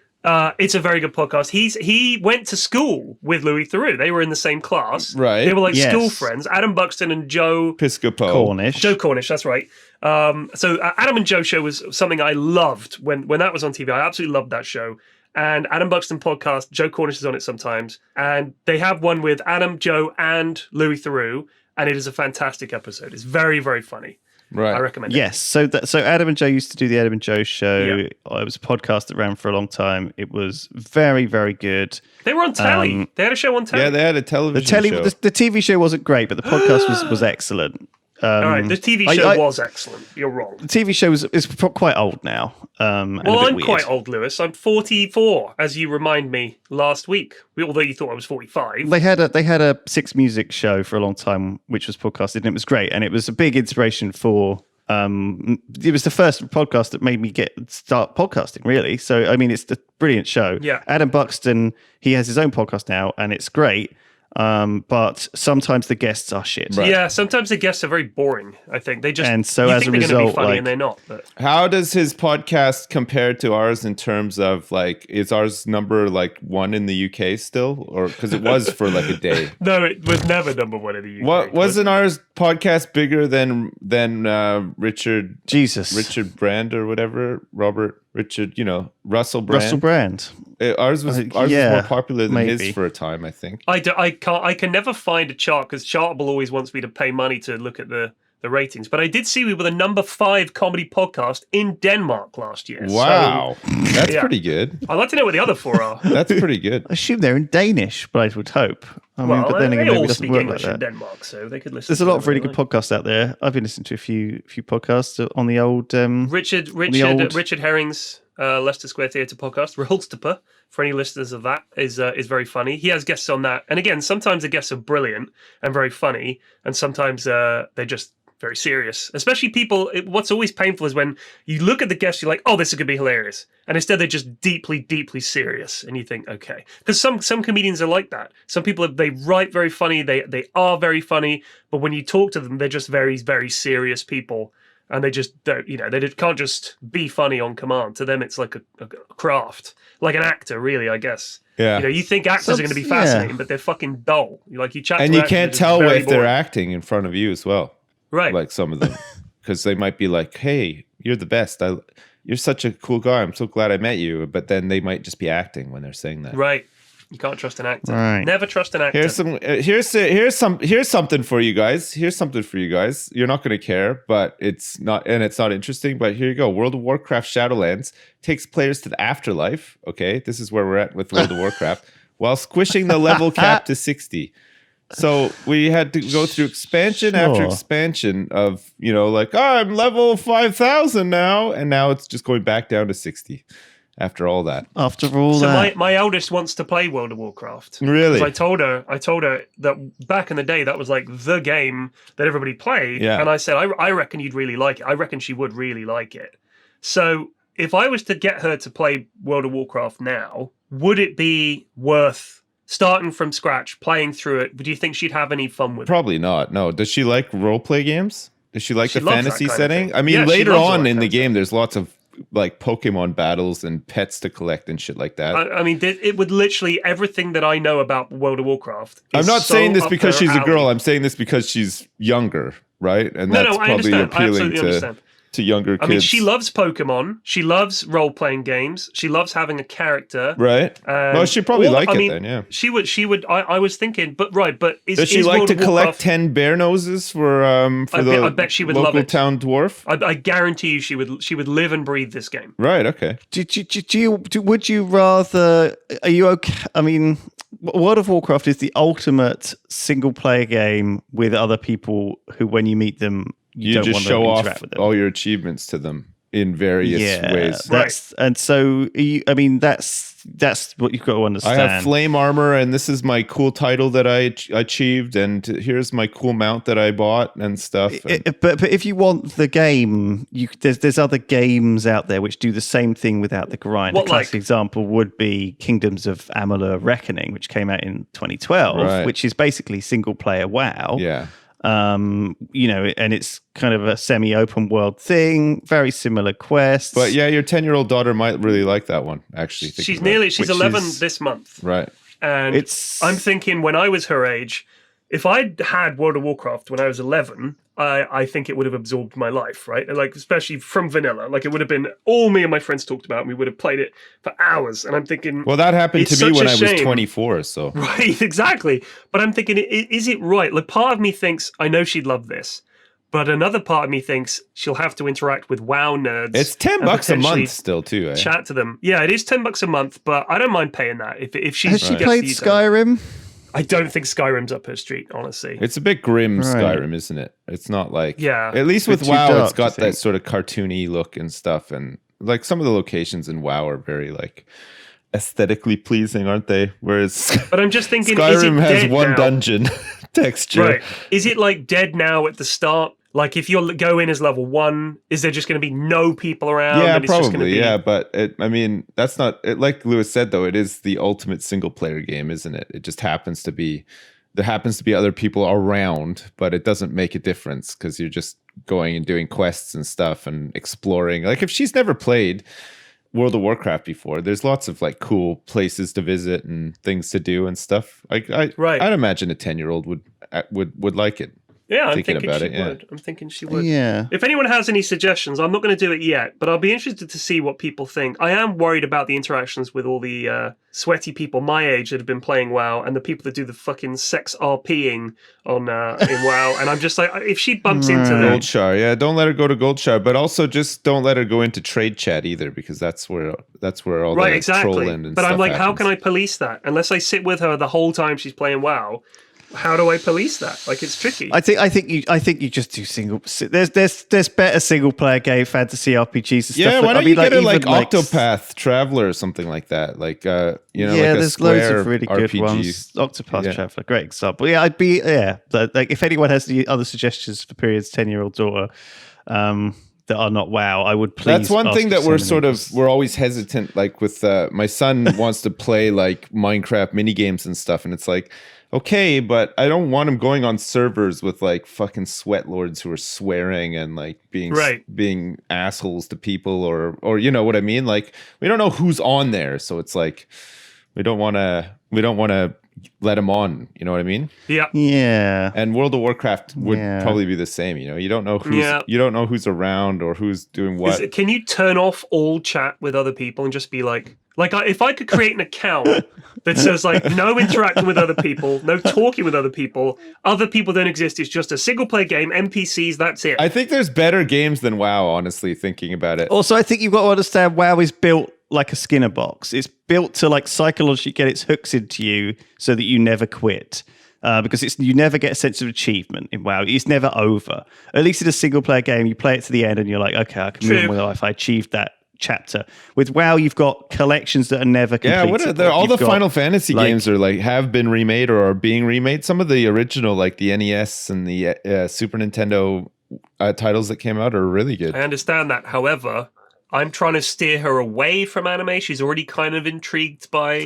It's a very good podcast. He went to school with Louis Theroux. They were in the same class. Right. They were like school friends. Adam Buxton and Joe Piscopo. Joe Cornish, that's right. So Adam and Joe show was something I loved when that was on TV. I absolutely loved that show. And Adam Buxton podcast, Joe Cornish is on it sometimes. And they have one with Adam, Joe, and Louis Theroux. And it is a fantastic episode. It's very, very funny. Right. I recommend it. Yes. So Adam and Joe used to do the Adam and Joe show. Yeah. It was a podcast that ran for a long time. It was very, very good. They were on telly. They had a show on telly. Yeah, they had a television show. The TV show wasn't great, but the podcast was excellent. All right, the TV show was excellent. You're wrong. The TV show is quite old now. And Well, a bit I'm weird. quite old, Lewis. I'm 44, as you remind me last week. Although you thought I was 45. They had a Six Music show for a long time, which was podcasted, and it was great. And it was a big inspiration for. It was the first podcast that made me start podcasting, really. So, I mean, it's a brilliant show. Yeah. Adam Buxton, he has his own podcast now, and it's great. But sometimes the guests are shit. Right. Yeah, sometimes the guests are very boring. I think they just And so you as think a they're going to be result, funny like- and they're not. But How does his podcast compare to ours in terms of like, is ours number like 1 in the UK still, or because it was for like a day? no, it was never number one in the UK. What wasn't ours podcast bigger than Richard Brand or whatever, Robert Richard, Russell Brand? Russell Brand. Ours was yeah, more popular than maybe. his for a time, I think. I can never find a chart because Chartable always wants me to pay money to look at the ratings. But I did see we were the number 5 comedy podcast in Denmark last year. Wow, that's yeah. pretty good. I'd like to know what the other 4 are. That's pretty good. I assume they're in Danish, but I would hope. I mean, Well, but then again, they maybe it all doesn't speak work English like in that. Denmark, so they could listen. There's a to lot of really good whatever podcasts out there. I've been listening to a few podcasts on the old. they like. Richard Herring's Leicester Square Theatre podcast, Reholstapa, for any listeners of that, is very funny. He has guests on that, and again, sometimes the guests are brilliant and very funny, and sometimes they're just very serious. Especially people. What's always painful is when you look at the guests, you're like, "Oh, this is gonna be hilarious," and instead they're just deeply, deeply serious, and you think, "Okay," because some comedians are like that. Some people they write very funny, they are very funny, but when you talk to them, they're just very, very serious people. And they just don't, they can't just be funny on command. To them, it's like a craft, like an actor, really, I guess. Yeah. You think actors are going to be fascinating, but they're fucking dull. You chat, And to you actors, can't it's tell very if they're boring. acting in front of you as well. Right. Like some of them, because they might be like, "Hey, you're the best. You're such a cool guy. I'm so glad I met you." But then they might just be acting when they're saying that. Right. You can't trust an actor. Right. Never trust an actor. Here's something for you guys. Here's something for you guys. You're not going to care, but it's not interesting. But here you go. World of Warcraft Shadowlands takes players to the afterlife. Okay, this is where we're at with World of Warcraft, while squishing the level cap to 60. So we had to go through expansion after expansion of, I'm level 5,000 now, and now it's just going back down to 60. After all that, After all So that, my eldest wants to play World of Warcraft. Really? 'Cause I told her that back in the day that was like the game that everybody played. Yeah. And I said, I reckon you'd really like it. I reckon she would really like it. So if I was to get her to play World of Warcraft now, would it be worth starting from scratch, playing through it? Do you think she'd have any fun with it? probably not. No. Does she like role play games? Does she like She the loves that fantasy kind of setting? thing. I mean, Yeah, she later loves all on that in the kind of game, there's lots of like Pokemon battles and pets to collect and shit like that. I mean, it would literally everything that I know about World of Warcraft. I'm is not so saying this up because her she's a girl. alley. I'm saying this because she's younger, right? And No, that's I probably understand. I appealing absolutely understand. to younger kids. I mean, she loves Pokemon. She loves role-playing games. She loves having a character. right? Well, she'd probably like it then, yeah. She would. I was thinking, but is Does she is like World to of collect Warcraft- 10 bear noses for I bet she would love local it. town dwarf? I guarantee you, she would live and breathe this game. Right, okay. would you rather? Are you okay? I mean, World of Warcraft is the ultimate single-player game with other people who, when you meet them, you don't just want show to off interact with them. all your achievements to them in various ways. That's and so I mean that's what you've got to I understand. have flame armor, and this is my cool title that I achieved, and here's my cool mount that I bought and stuff. But if you want the game, there's other games out there which do the same thing without the grind. What, A classic like? example would be Kingdoms of Amalur Reckoning, which came out in 2012, Right. which is basically single player WoW. Yeah. And it's kind of a semi-open world thing, very similar quests. But yeah, your 10-year-old daughter might really like that one, actually. She's thinking about it. she's Which 11 is- this month, Right. and I'm thinking when I was her age, if I'd had World of Warcraft when I was 11, I think it would have absorbed my life, right? Like, especially from vanilla. Like, it would have been all me and my friends talked about, and we would have played it for hours. And I'm thinking, Well, that happened It's to me such when a I was shame. 24, so. right, exactly. But I'm thinking, is it right? Like, part of me thinks, I know she'd love this, But another part of me thinks she'll have to interact with WoW nerds. It's $10 a potentially month still too. Eh? chat to them. Yeah, it is $10 a month, but I don't mind paying that if she Has she gets played to use Skyrim? I don't think Skyrim's up her street, honestly. It's a bit grim, Right. Skyrim, isn't it? It's not like Yeah. At least with Bit too WoW, dark, it's got I think. that sort of cartoony look and stuff, and like some of the locations in WoW are very like aesthetically pleasing, aren't they? Whereas But I'm just thinking, is it Skyrim has dead one now? dungeon texture. Right. Is it like dead now at the start? Like if you go in as level 1, is there just going to be no people around? Yeah, and it's just gonna probably. be... Yeah, but I mean, that's not it, like Lewis said though. It is the ultimate single player game, isn't it? It just happens to be there happens to be other people around, but it doesn't make a difference because you're just going and doing quests and stuff and exploring. Like if she's never played World of Warcraft before, there's lots of like cool places to visit and things to do and stuff. Like Right. I'd imagine a 10-year-old would like it. Yeah, I'm Thinking thinking about she it, yeah. would. I'm thinking she would. Yeah. If anyone has any suggestions, I'm not going to do it yet, but I'll be interested to see what people think. I am worried about the interactions with all the sweaty people my age that have been playing WoW and the people that do the fucking sex RPing on in WoW. And I'm just like, if she bumps into them, Goldshire, yeah, don't let her go to Goldshire, but also just don't let her go into trade chat either, because that's where all right, the exactly. troll end and But stuff I'm like, how happens. can I police that? Unless I sit with her the whole time she's playing WoW, how do I police that? Like, it's tricky. I think you just do single. There's better single player game fantasy RPGs and stuff. Yeah, why I don't mean, you get a even, Octopath Traveler or something like that? Like yeah, like a there's loads Square of really good RPG. ones. Octopath Yeah. Traveler, great example. Yeah, like if anyone has any other suggestions for Period's 10-year-old daughter that are not WoW, I would please. That's one ask thing you that to send them. we're always hesitant. Like with my son wants to play like Minecraft mini games and stuff, and it's like, okay, but I don't want him going on servers with like fucking sweat lords who are swearing and like being assholes to people or you know what I mean. Like we don't know who's on there, so it's like we don't want to let him on. You know what I mean? Yeah. Yeah. And World of Warcraft would Yeah. probably be the same. You know, you don't know who's around or who's doing what. Can you turn off all chat with other people and just be like if I could create an account that says like no interacting with other people, no talking with other people don't exist. It's just a single player game, NPCs. That's it. I think there's better games than WoW, honestly, thinking about it. Also, I think you've got to understand WoW is built like a Skinner box. It's built to like psychologically get its hooks into you so that you never quit. Because you never get a sense of achievement in WoW. It's never over. At least in a single player game, you play it to the end and you're like, okay, I can move on with life. I achieved that chapter. With WoW, you've got collections that are never completed. Yeah, all You've the got, Final Fantasy like- games are like have been remade or are being remade. Some of the original, like the NES and the Super Nintendo titles that came out, are really good. I understand that. However, I'm trying to steer her away from anime. She's already kind of intrigued by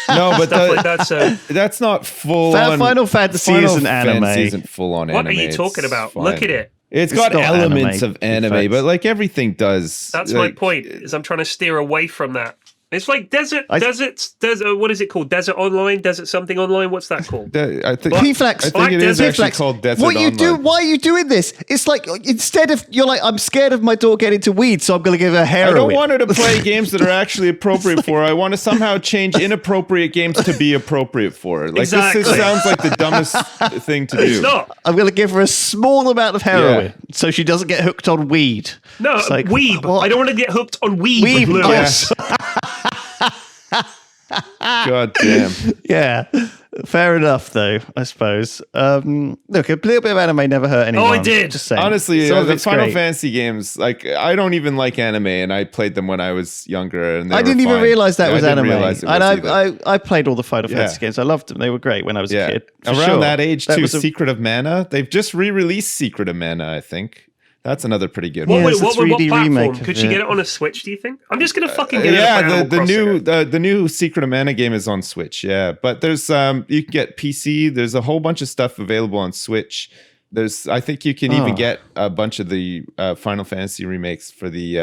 No, but stuff like that. So that's not full on. Final Fantasy isn't anime. Fantasy isn't full on what anime. are you talking It's about? fine. Look at it. It's It's got not elements anime, of anime, PFlax. but like everything does. That's like, my point. Is I'm trying to steer away from that. It's like desert. What is it called? Desert Online? Desert something online? What's that called? I think PFlax. I think it is actually PFlax. called Desert What you do? Online. Why are you doing this? It's like instead of you're like, I'm scared of my daughter getting into weed, so I'm going to give her I heroin. don't want her to play games that are actually appropriate for her. I want to somehow change inappropriate games to be appropriate for her. Like Exactly. this sounds like the dumbest thing to do. It's not. I'm going to give her a small amount of heroin Yeah. so she doesn't get hooked on weed. No, It's like, weeb. what? I don't want to get hooked on weeb. Weeb, Lewis. yes. God damn. Yeah, fair enough, though, I suppose. Look, a little bit of anime never hurt anyone. I did. Just saying. Honestly, Some of the it's Final great. Fantasy games, like I don't even like anime, and I played them when I was younger. And I didn't even realize that was I didn't anime. realize it And was either. I played all the Final Yeah. Fantasy games. I loved them. They were great when I was a kid. For Around sure. that age That too. was a- Secret of Mana. They've just re-released Secret of Mana. I think that's another pretty good What, one. Yeah, what, it's a what 3D platform? remake of Could she it. get it on a Switch, do you think? I'm just going to fucking get it Yeah, on the Animal new Crossing. the new Secret of Mana game is on Switch. Yeah, but there's you can get PC. There's a whole bunch of stuff available on Switch. I think you can even get a bunch of the Final Fantasy remakes for the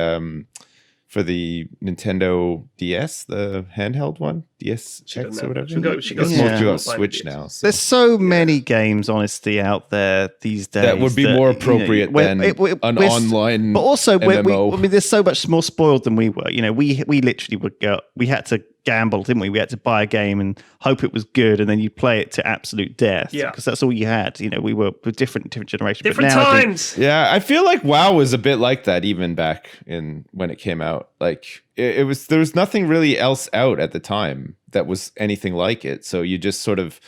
Nintendo DS, the handheld one, DS X or whatever. She got It's some more Yeah. to on a Switch now. So. There's so many games, honestly, out there these days That would be more appropriate than an we're- online But also, MMO. I mean, there's so much more spoiled than we were. You know, we literally would go. We had to gamble, didn't we? We had to buy a game and hope it was good, and then you play it to absolute death. Yeah. Because that's all you had. You know, we were with different generations. Different but now times. Yeah, I feel like WoW was a bit like that even back in when it came out. Like it was, there was nothing really else out at the time that was anything like it. So you just sort of,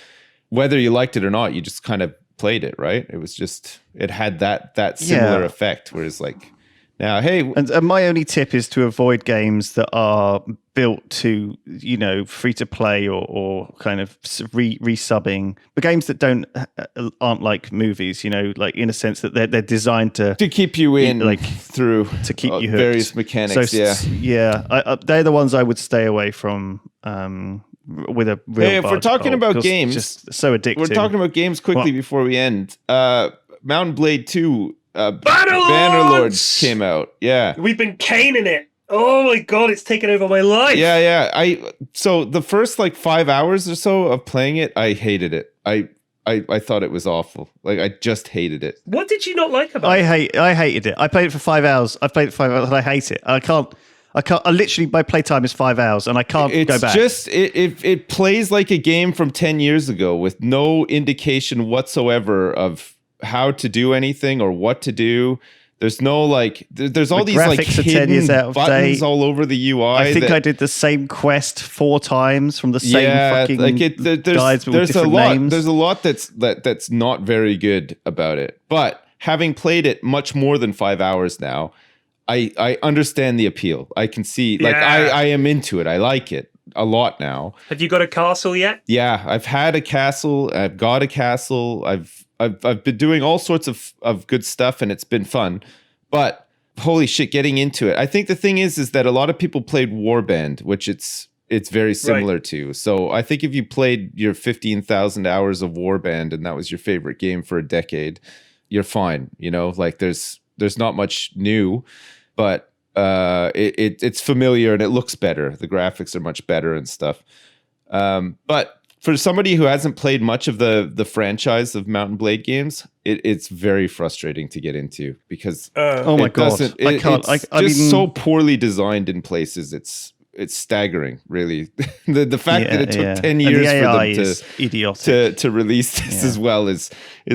whether you liked it or not, you just kind of played it, right? It was just, it had that similar effect. Whereas like now, hey, And my only tip is to avoid games that are built to, you know, free to play or kind of resubbing. But games that aren't like movies, you know, like in a sense that they're designed to keep you in, like through to keep you hooked. various mechanics. They're the ones I would stay away from. With a real if we're talking about games, just so addictive. We're talking about games quickly before we end. Mountain Blade 2 Bannerlords came out. Yeah. We've been caning it. Oh my god, it's taken over my life. Yeah. So the first like 5 hours or so of playing it, I hated it. I thought it was awful. Like I just hated it. What did you not like about it? I hated it. I played it for 5 hours. I played it for 5 hours and I hate it. I can't. I literally, my playtime is 5 hours and I can't go back. It's just, it plays like a game from 10 years ago with no indication whatsoever of how to do anything or what to do. There's no like, there's all these like hidden buttons all over the UI. I think I did the same quest 4 times from the same fucking guides with different names. There's a lot that's not very good about it. But having played it much more than 5 hours now, I understand the appeal. I can see, like, I am into it. I like it a lot now. Have you got a castle yet? Yeah, I've had a castle. I've got a castle. I've been doing all sorts of good stuff, and it's been fun. But holy shit, getting into it. I think the thing is that a lot of people played Warband, which it's very similar to. So I think if you played your 15,000 hours of Warband and that was your favorite game for a decade, you're fine. You know, like there's not much new. But it's familiar and it looks better. The graphics are much better and stuff. But for somebody who hasn't played much of the franchise of Mountain Blade games, it's very frustrating to get into because oh my god, I can't. It's so poorly designed in places. It's staggering, really. the fact that it took 10 years for them to release this as well is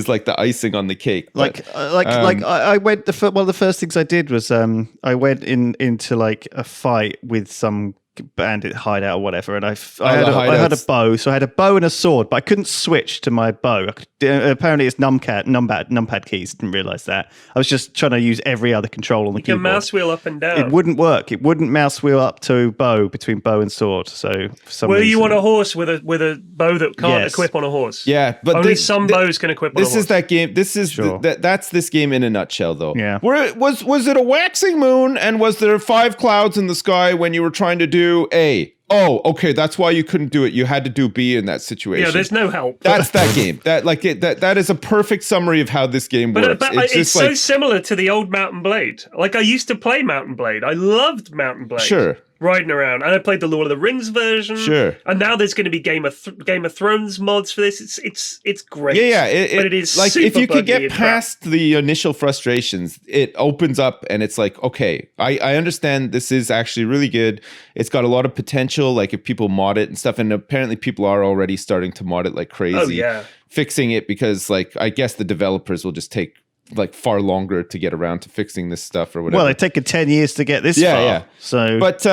like the icing on the cake. I went. One of the first things I did was I went into like a fight with some bandit hideout or whatever, and I had a bow, so I had a bow and a sword, but I couldn't switch to my bow. Apparently, it's numpad keys. Didn't realize that. I was just trying to use every other control on the keyboard. You can mouse wheel up and down. It wouldn't work. It wouldn't mouse wheel up to bow between bow and sword. So for some reason, you want a horse with a bow that can't equip on a horse? Yeah, but only some bows can equip on a horse. This is that game. This is that's this game in a nutshell, though. Yeah. Was it a waxing moon, and was there 5 clouds in the sky when you were trying to do A? Oh, okay. That's why you couldn't do it. You had to do B in that situation. Yeah, there's no help. That's that game. That is a perfect summary of how this game works. But it's so similar to the old Mountain Blade. Like I used to play Mountain Blade. I loved Mountain Blade. Sure. Riding around, and I played the Lord of the Rings version. Sure. And now there's going to be Game of Thrones mods for this. It's great. Yeah. But it is like super if you could buggy get past the initial frustrations, it opens up and it's like, okay, I understand this is actually really good. It's got a lot of potential. Like if people mod it and stuff, and apparently people are already starting to mod it like crazy. Oh yeah. Fixing it because like I guess the developers will just take like far longer to get around to fixing this stuff or whatever. Well, it's taken 10 years to get this far. Yeah. So, but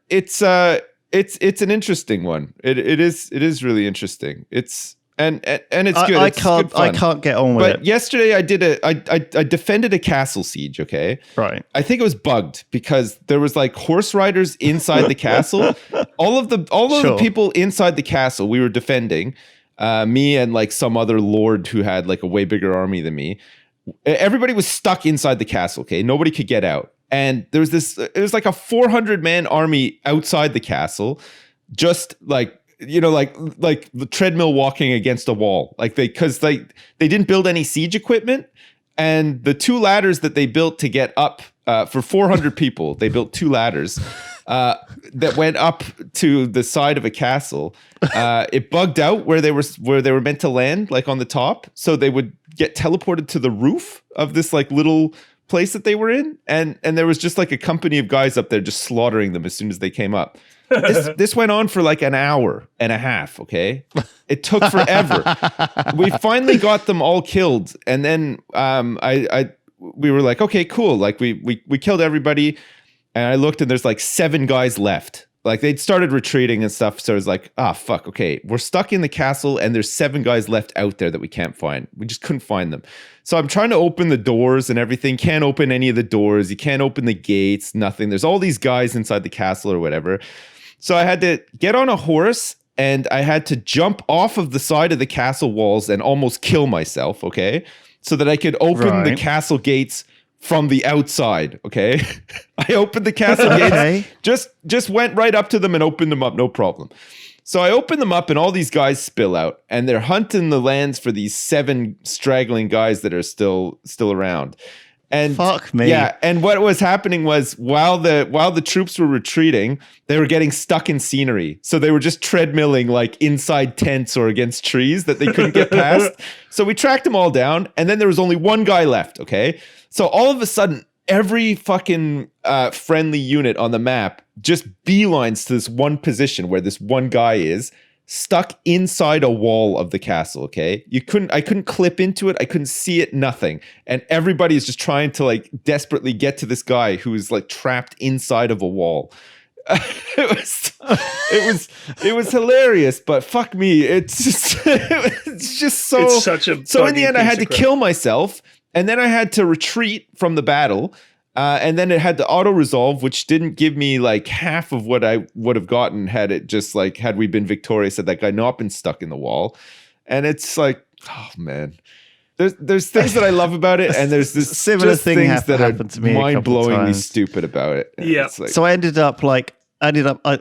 it's an interesting one. It is really interesting. It's and it's good. I can't get on with it. But yesterday I defended a castle siege. Okay, right. I think it was bugged because there was like horse riders inside the castle. All of the people inside the castle we were defending. Me and like some other lord who had like a way bigger army than me. Everybody was stuck inside the castle. Okay, nobody could get out, and there was it was like a 400-man army outside the castle, just like like the treadmill walking against a wall. Like because they didn't build any siege equipment, and the 2 ladders that they built to get up for 400 people, they built 2 ladders. That went up to the side of a castle. It bugged out where they were meant to land, like on the top. So they would get teleported to the roof of this like little place that they were in, and there was just like a company of guys up there just slaughtering them as soon as they came up. this went on for like an hour and a half. Okay, it took forever. We finally got them all killed, and then we were like, okay, cool. Like we killed everybody, and I looked, and there's like 7 guys left. Like they'd started retreating and stuff. So it was like, fuck, okay, we're stuck in the castle and there's 7 guys left out there that we can't find. We just couldn't find them. So I'm trying to open the doors and everything. Can't open any of the doors. You can't open the gates, nothing. There's all these guys inside the castle or whatever. So I had to get on a horse and I had to jump off of the side of the castle walls and almost kill myself, okay? So that I could open the castle gates from the outside, okay? I opened the castle gates, just went right up to them and opened them up, no problem. So I opened them up and all these guys spill out and they're hunting the lands for these 7 straggling guys that are still around. And fuck me. Yeah, and what was happening was while the troops were retreating, they were getting stuck in scenery. So they were just treadmilling like inside tents or against trees that they couldn't get past. So we tracked them all down and then there was only 1 guy left, okay? So all of a sudden, every fucking friendly unit on the map just beelines to this one position where this one guy is stuck inside a wall of the castle, okay? I couldn't clip into it. I couldn't see it, nothing. And everybody is just trying to like desperately get to this guy who is like trapped inside of a wall. It was hilarious, but fuck me. It's just so... It's such a so in the end, I had to kill myself. And then I had to retreat from the battle. And then it had to auto resolve, which didn't give me like half of what I would have gotten had we been victorious, had that guy not been stuck in the wall. And it's like, oh man, there's things that I love about it. And there's this similar thing that happened to me mind-blowingly stupid about it. And yeah. it's like, So I ended up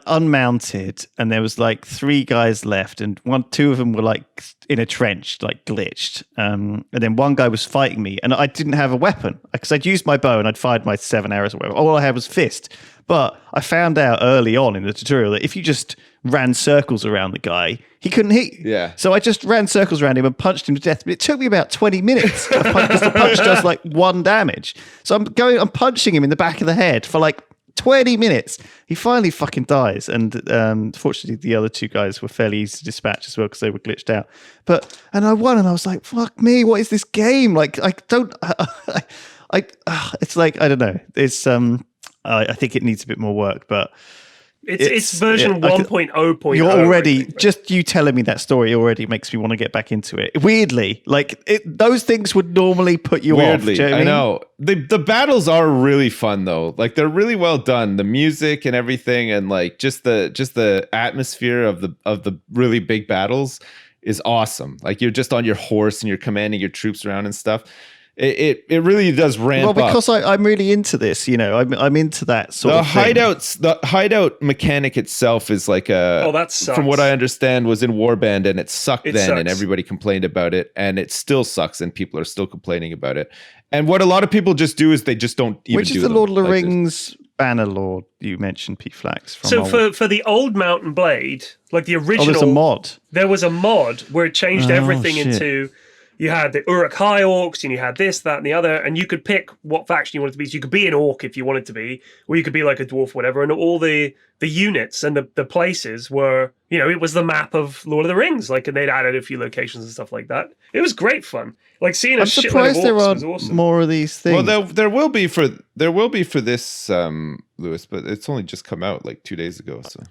unmounted, and there was like 3 guys left, and 2 of them were like in a trench, like glitched. And then 1 guy was fighting me, and I didn't have a weapon because I'd used my bow and I'd fired my 7 arrows or whatever. All I had was fist. But I found out early on in the tutorial that if you just ran circles around the guy, he couldn't hit you. Yeah. So I just ran circles around him and punched him to death. But it took me about 20 minutes because the punch does like 1 damage. So I'm punching him in the back of the head for like 20 minutes. He finally fucking dies, and fortunately the other 2 guys were fairly easy to dispatch as well because they were glitched out. And I won, and I was like, fuck me, what is this game? Like, it's like, I don't know. It's I think it needs a bit more work, but it's version 1.0. You're already just you telling me that story already makes me want to get back into it. Weirdly, like those things would normally put you off. Do you know what I mean? know the battles are really fun though. Like they're really well done. The music and everything, and like just the atmosphere of the really big battles is awesome. Like you're just on your horse and you're commanding your troops around and stuff. It really does ramp up. Well, because I'm really into this, you know, I'm into that sort of thing. The hideout mechanic itself is like that sucks. From what I understand was in Warband, and it sucked then, sucks. and everybody complained about it, and it still sucks, and people are still complaining about it. And what a lot of people just do is they just don't even do Which is the Lord of the Rings Bannerlord you mentioned, PFlax. So for the old Mount and Blade, like the original, there's a mod. There was a mod where it changed everything into. You had the Uruk High Orcs, and you had this, that, and the other, and you could pick what faction you wanted to be. So you could be an orc if you wanted to be, or you could be like a dwarf, or whatever. And all the units and the places were, you know, it was the map of Lord of the Rings. Like, and they'd added a few locations and stuff like that. It was great fun. Like seeing a shitload of orcs was awesome. More of these things. Well, there will be for this, Lewis, but it's only just come out like 2 days ago. So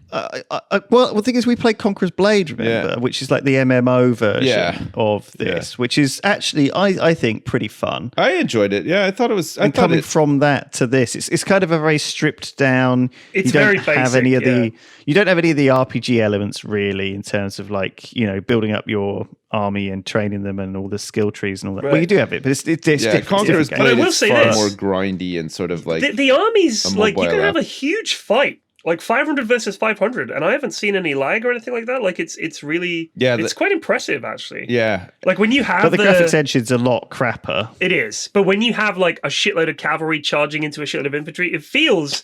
well, the thing is, we played Conqueror's Blade, remember, which is like the MMO version of this, which is actually, I think, pretty fun. I enjoyed it. Yeah, I thought it was. Coming from that to this, it's kind of a very stripped down. It's very basic. You don't have any of the RPG elements really in terms of like, you know, building up your army and training them and all the skill trees and all that. Right. Well, you do have it, but it's different. Conqueror's Blade but I will is say far this. more grindy and sort of like the armies. Like you can have a huge fight, like 500 versus 500, and I haven't seen any lag or anything like that. Like it's really it's quite impressive actually. Yeah, like when you have but the graphics engine's a lot crapper. It is, but when you have like a shitload of cavalry charging into a shitload of infantry, it feels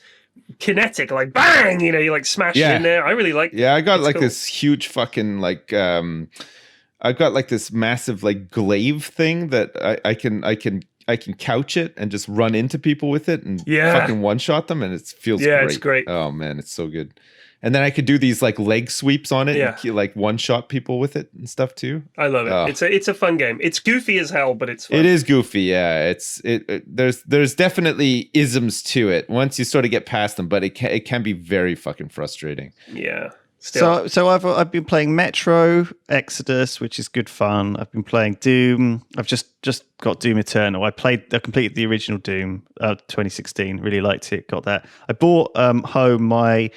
kinetic, like bang, you know, you like smash it in there. I really like. Yeah, I got like this huge fucking like I've got like this massive like glaive thing that I can couch it and just run into people with it and fucking one shot them, and it feels great. It's great. Oh man, it's so good. And then I could do these like leg sweeps on it, Yeah. and like one shot people with it and stuff too. I love it. Oh. It's a fun game. It's goofy as hell, but it's fun. It is goofy, yeah. There's definitely isms to it once you sort of get past them, but it can be very fucking frustrating. Yeah. Still. So I've been playing Metro Exodus, which is good fun. I've been playing Doom. I've just got Doom Eternal. I completed the original Doom 2016. Really liked it. Got that. I bought home my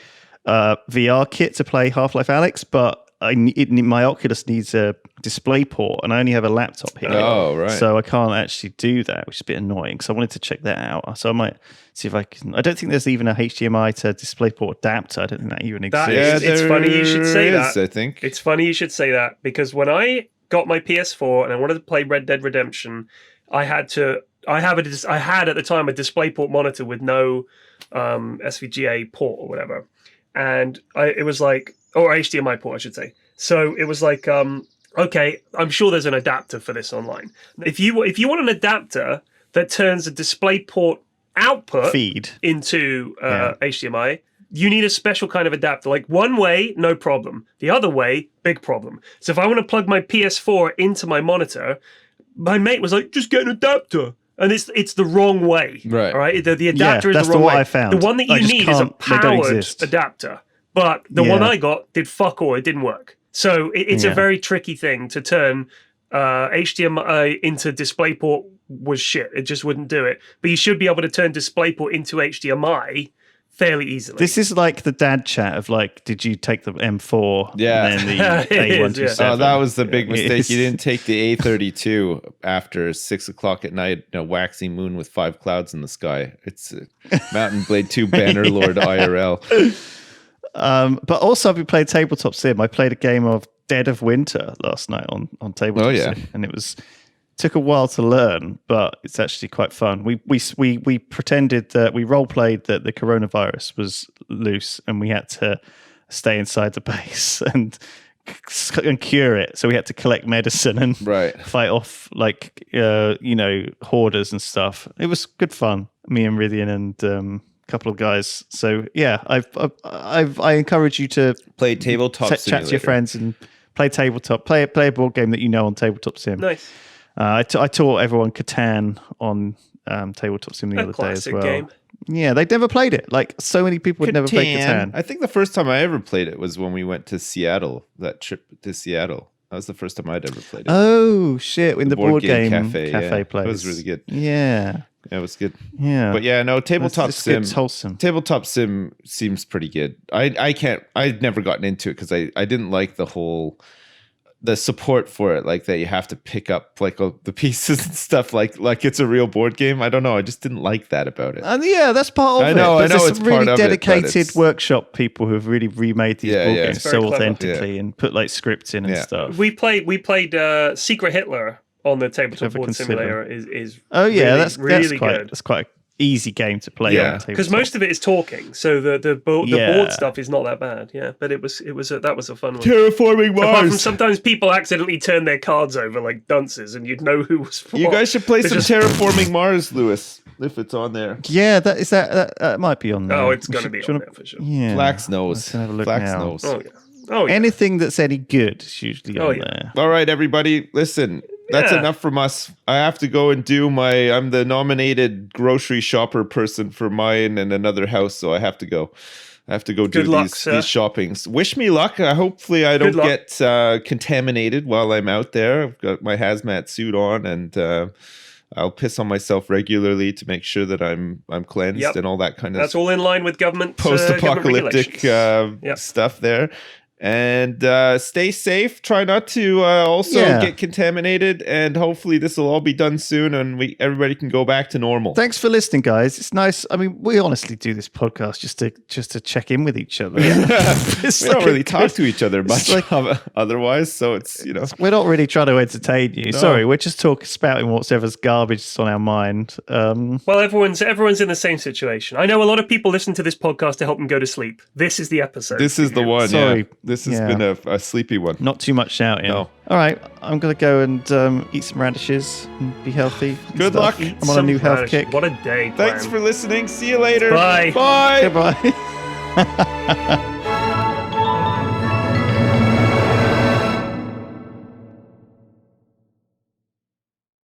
VR kit to play Half-Life Alyx, but my Oculus needs a display port, and I only have a laptop here. Oh, right. So I can't actually do that, which is a bit annoying. So I wanted to check that out. So I might see if I can. I don't think there's even a HDMI to DisplayPort adapter. I don't think that even exists. It's funny you should say is, that. I think It's funny you should say that, because when I got my PS4 and I wanted to play Red Dead Redemption, I had at the time a DisplayPort monitor with no SVGA port or whatever, and it was like, or HDMI port, I should say. So it was like, okay, I'm sure there's an adapter for this online. If you want an adapter that turns a DisplayPort output feed into HDMI, you need a special kind of adapter. Like one way, no problem. The other way, big problem. So if I want to plug my PS4 into my monitor, my mate was like, just get an adapter. And it's the wrong way. Right. All right. The adapter is that's the wrong the one way. I found. The one that I you just need is a can't- they don't powered exist. adapter. But the one I got did fuck all. It didn't work. So it's a very tricky thing to turn HDMI into DisplayPort was shit. It just wouldn't do it. But you should be able to turn DisplayPort into HDMI fairly easily. This is like the dad chat of like, did you take the M4 Yeah. and then the It is, A127? Oh, that was the big It mistake. is. You didn't take the A32 after 6:00 at night, a waxy moon with 5 clouds in the sky. It's Mountain Blade 2 Bannerlord IRL. But also I've been playing Tabletop Sim. I played a game of Dead of Winter last night on Tabletop Oh, yeah. Sim, and it took a while to learn, but it's actually quite fun. We pretended that we role played that the coronavirus was loose, and we had to stay inside the base and cure it. So we had to collect medicine and Right. fight off like hoarders and stuff. It was good fun. Me and Rythian and a couple of guys. So yeah, I encourage you to Play Tabletop chat to your Simulator. friends and play tabletop. Play a board game that you know on Tabletop Sim. nice. I taught everyone Catan on Tabletop Sim the A other day as classic well. game. Yeah, they'd never played it. Like so many people had never played Catan. I think the first time I ever played it was when we went to Seattle, that trip to Seattle. That was the first time I'd ever played it. Oh shit! In the board game cafe yeah. place. It was really good. Yeah, Yeah, it was good. yeah. But yeah, no, Tabletop It's good, Sim. it's wholesome. Tabletop Sim seems pretty good. I'd never gotten into it because I didn't like the support for it, like that you have to pick up like the pieces and stuff like it's a real board game. I don't know. I just didn't like that about it. And yeah, that's part of I it. know But there's it's some part really of it, but dedicated it's- workshop people who've really remade these Yeah, board yeah. games It's very so clever. authentically and put like scripts in and Yeah. stuff. We played Secret Hitler on the Tabletop Never Board considered. Simulator is Oh yeah, really, that's really quite good. that's quite an easy game to play. Yeah. on Because most of it is talking, so the board Yeah. stuff is not that bad. Yeah, but that was a fun one. Terraforming Apart from Mars. sometimes people accidentally turn their cards over like dunces, and you'd know who was. You what. guys should play It's some just- Terraforming Mars, Lewis, if it's on there. Yeah, that might be on there. Oh, it's We going to should- be do you on wanna- there for sure. Yeah, Flax knows. Let's have a look Flax now. knows. Oh yeah. Oh yeah. Anything that's any good is usually Oh, on yeah. there. All right, everybody, listen. That's Yeah. enough from us. I have to go and do I'm the nominated grocery shopper person for mine and another house, so I have to go. I have to go do Good luck, these sir. shoppings. Wish me luck. Hopefully I don't Good luck. get contaminated while I'm out there. I've got my hazmat suit on, and I'll piss on myself regularly to make sure that I'm cleansed Yep. and all that kind of That's all in line with government post-apocalyptic regulations. Yep. stuff there. And stay safe. Try not to also Yeah. get contaminated. And hopefully this will all be done soon, and everybody can go back to normal. Thanks for listening, guys. It's nice. I mean, we honestly do this podcast just to check in with each other. It's We don't like really a talk good- to each other much like- otherwise, so it's We're not really trying to entertain you. Sorry, we're just spouting whatever's garbage that's on our mind. Well, everyone's in the same situation. I know a lot of people listen to this podcast to help them go to sleep. This is the episode. this is the one. Sorry. Yeah. This has Yeah. been a sleepy one. Not too much shouting. No. All right, I'm gonna go and eat some radishes and be healthy. and Good stuff. luck. Eat I'm on a some new health radish. kick. What a day. Thanks plan. for listening. See you later. Bye. Bye. Goodbye.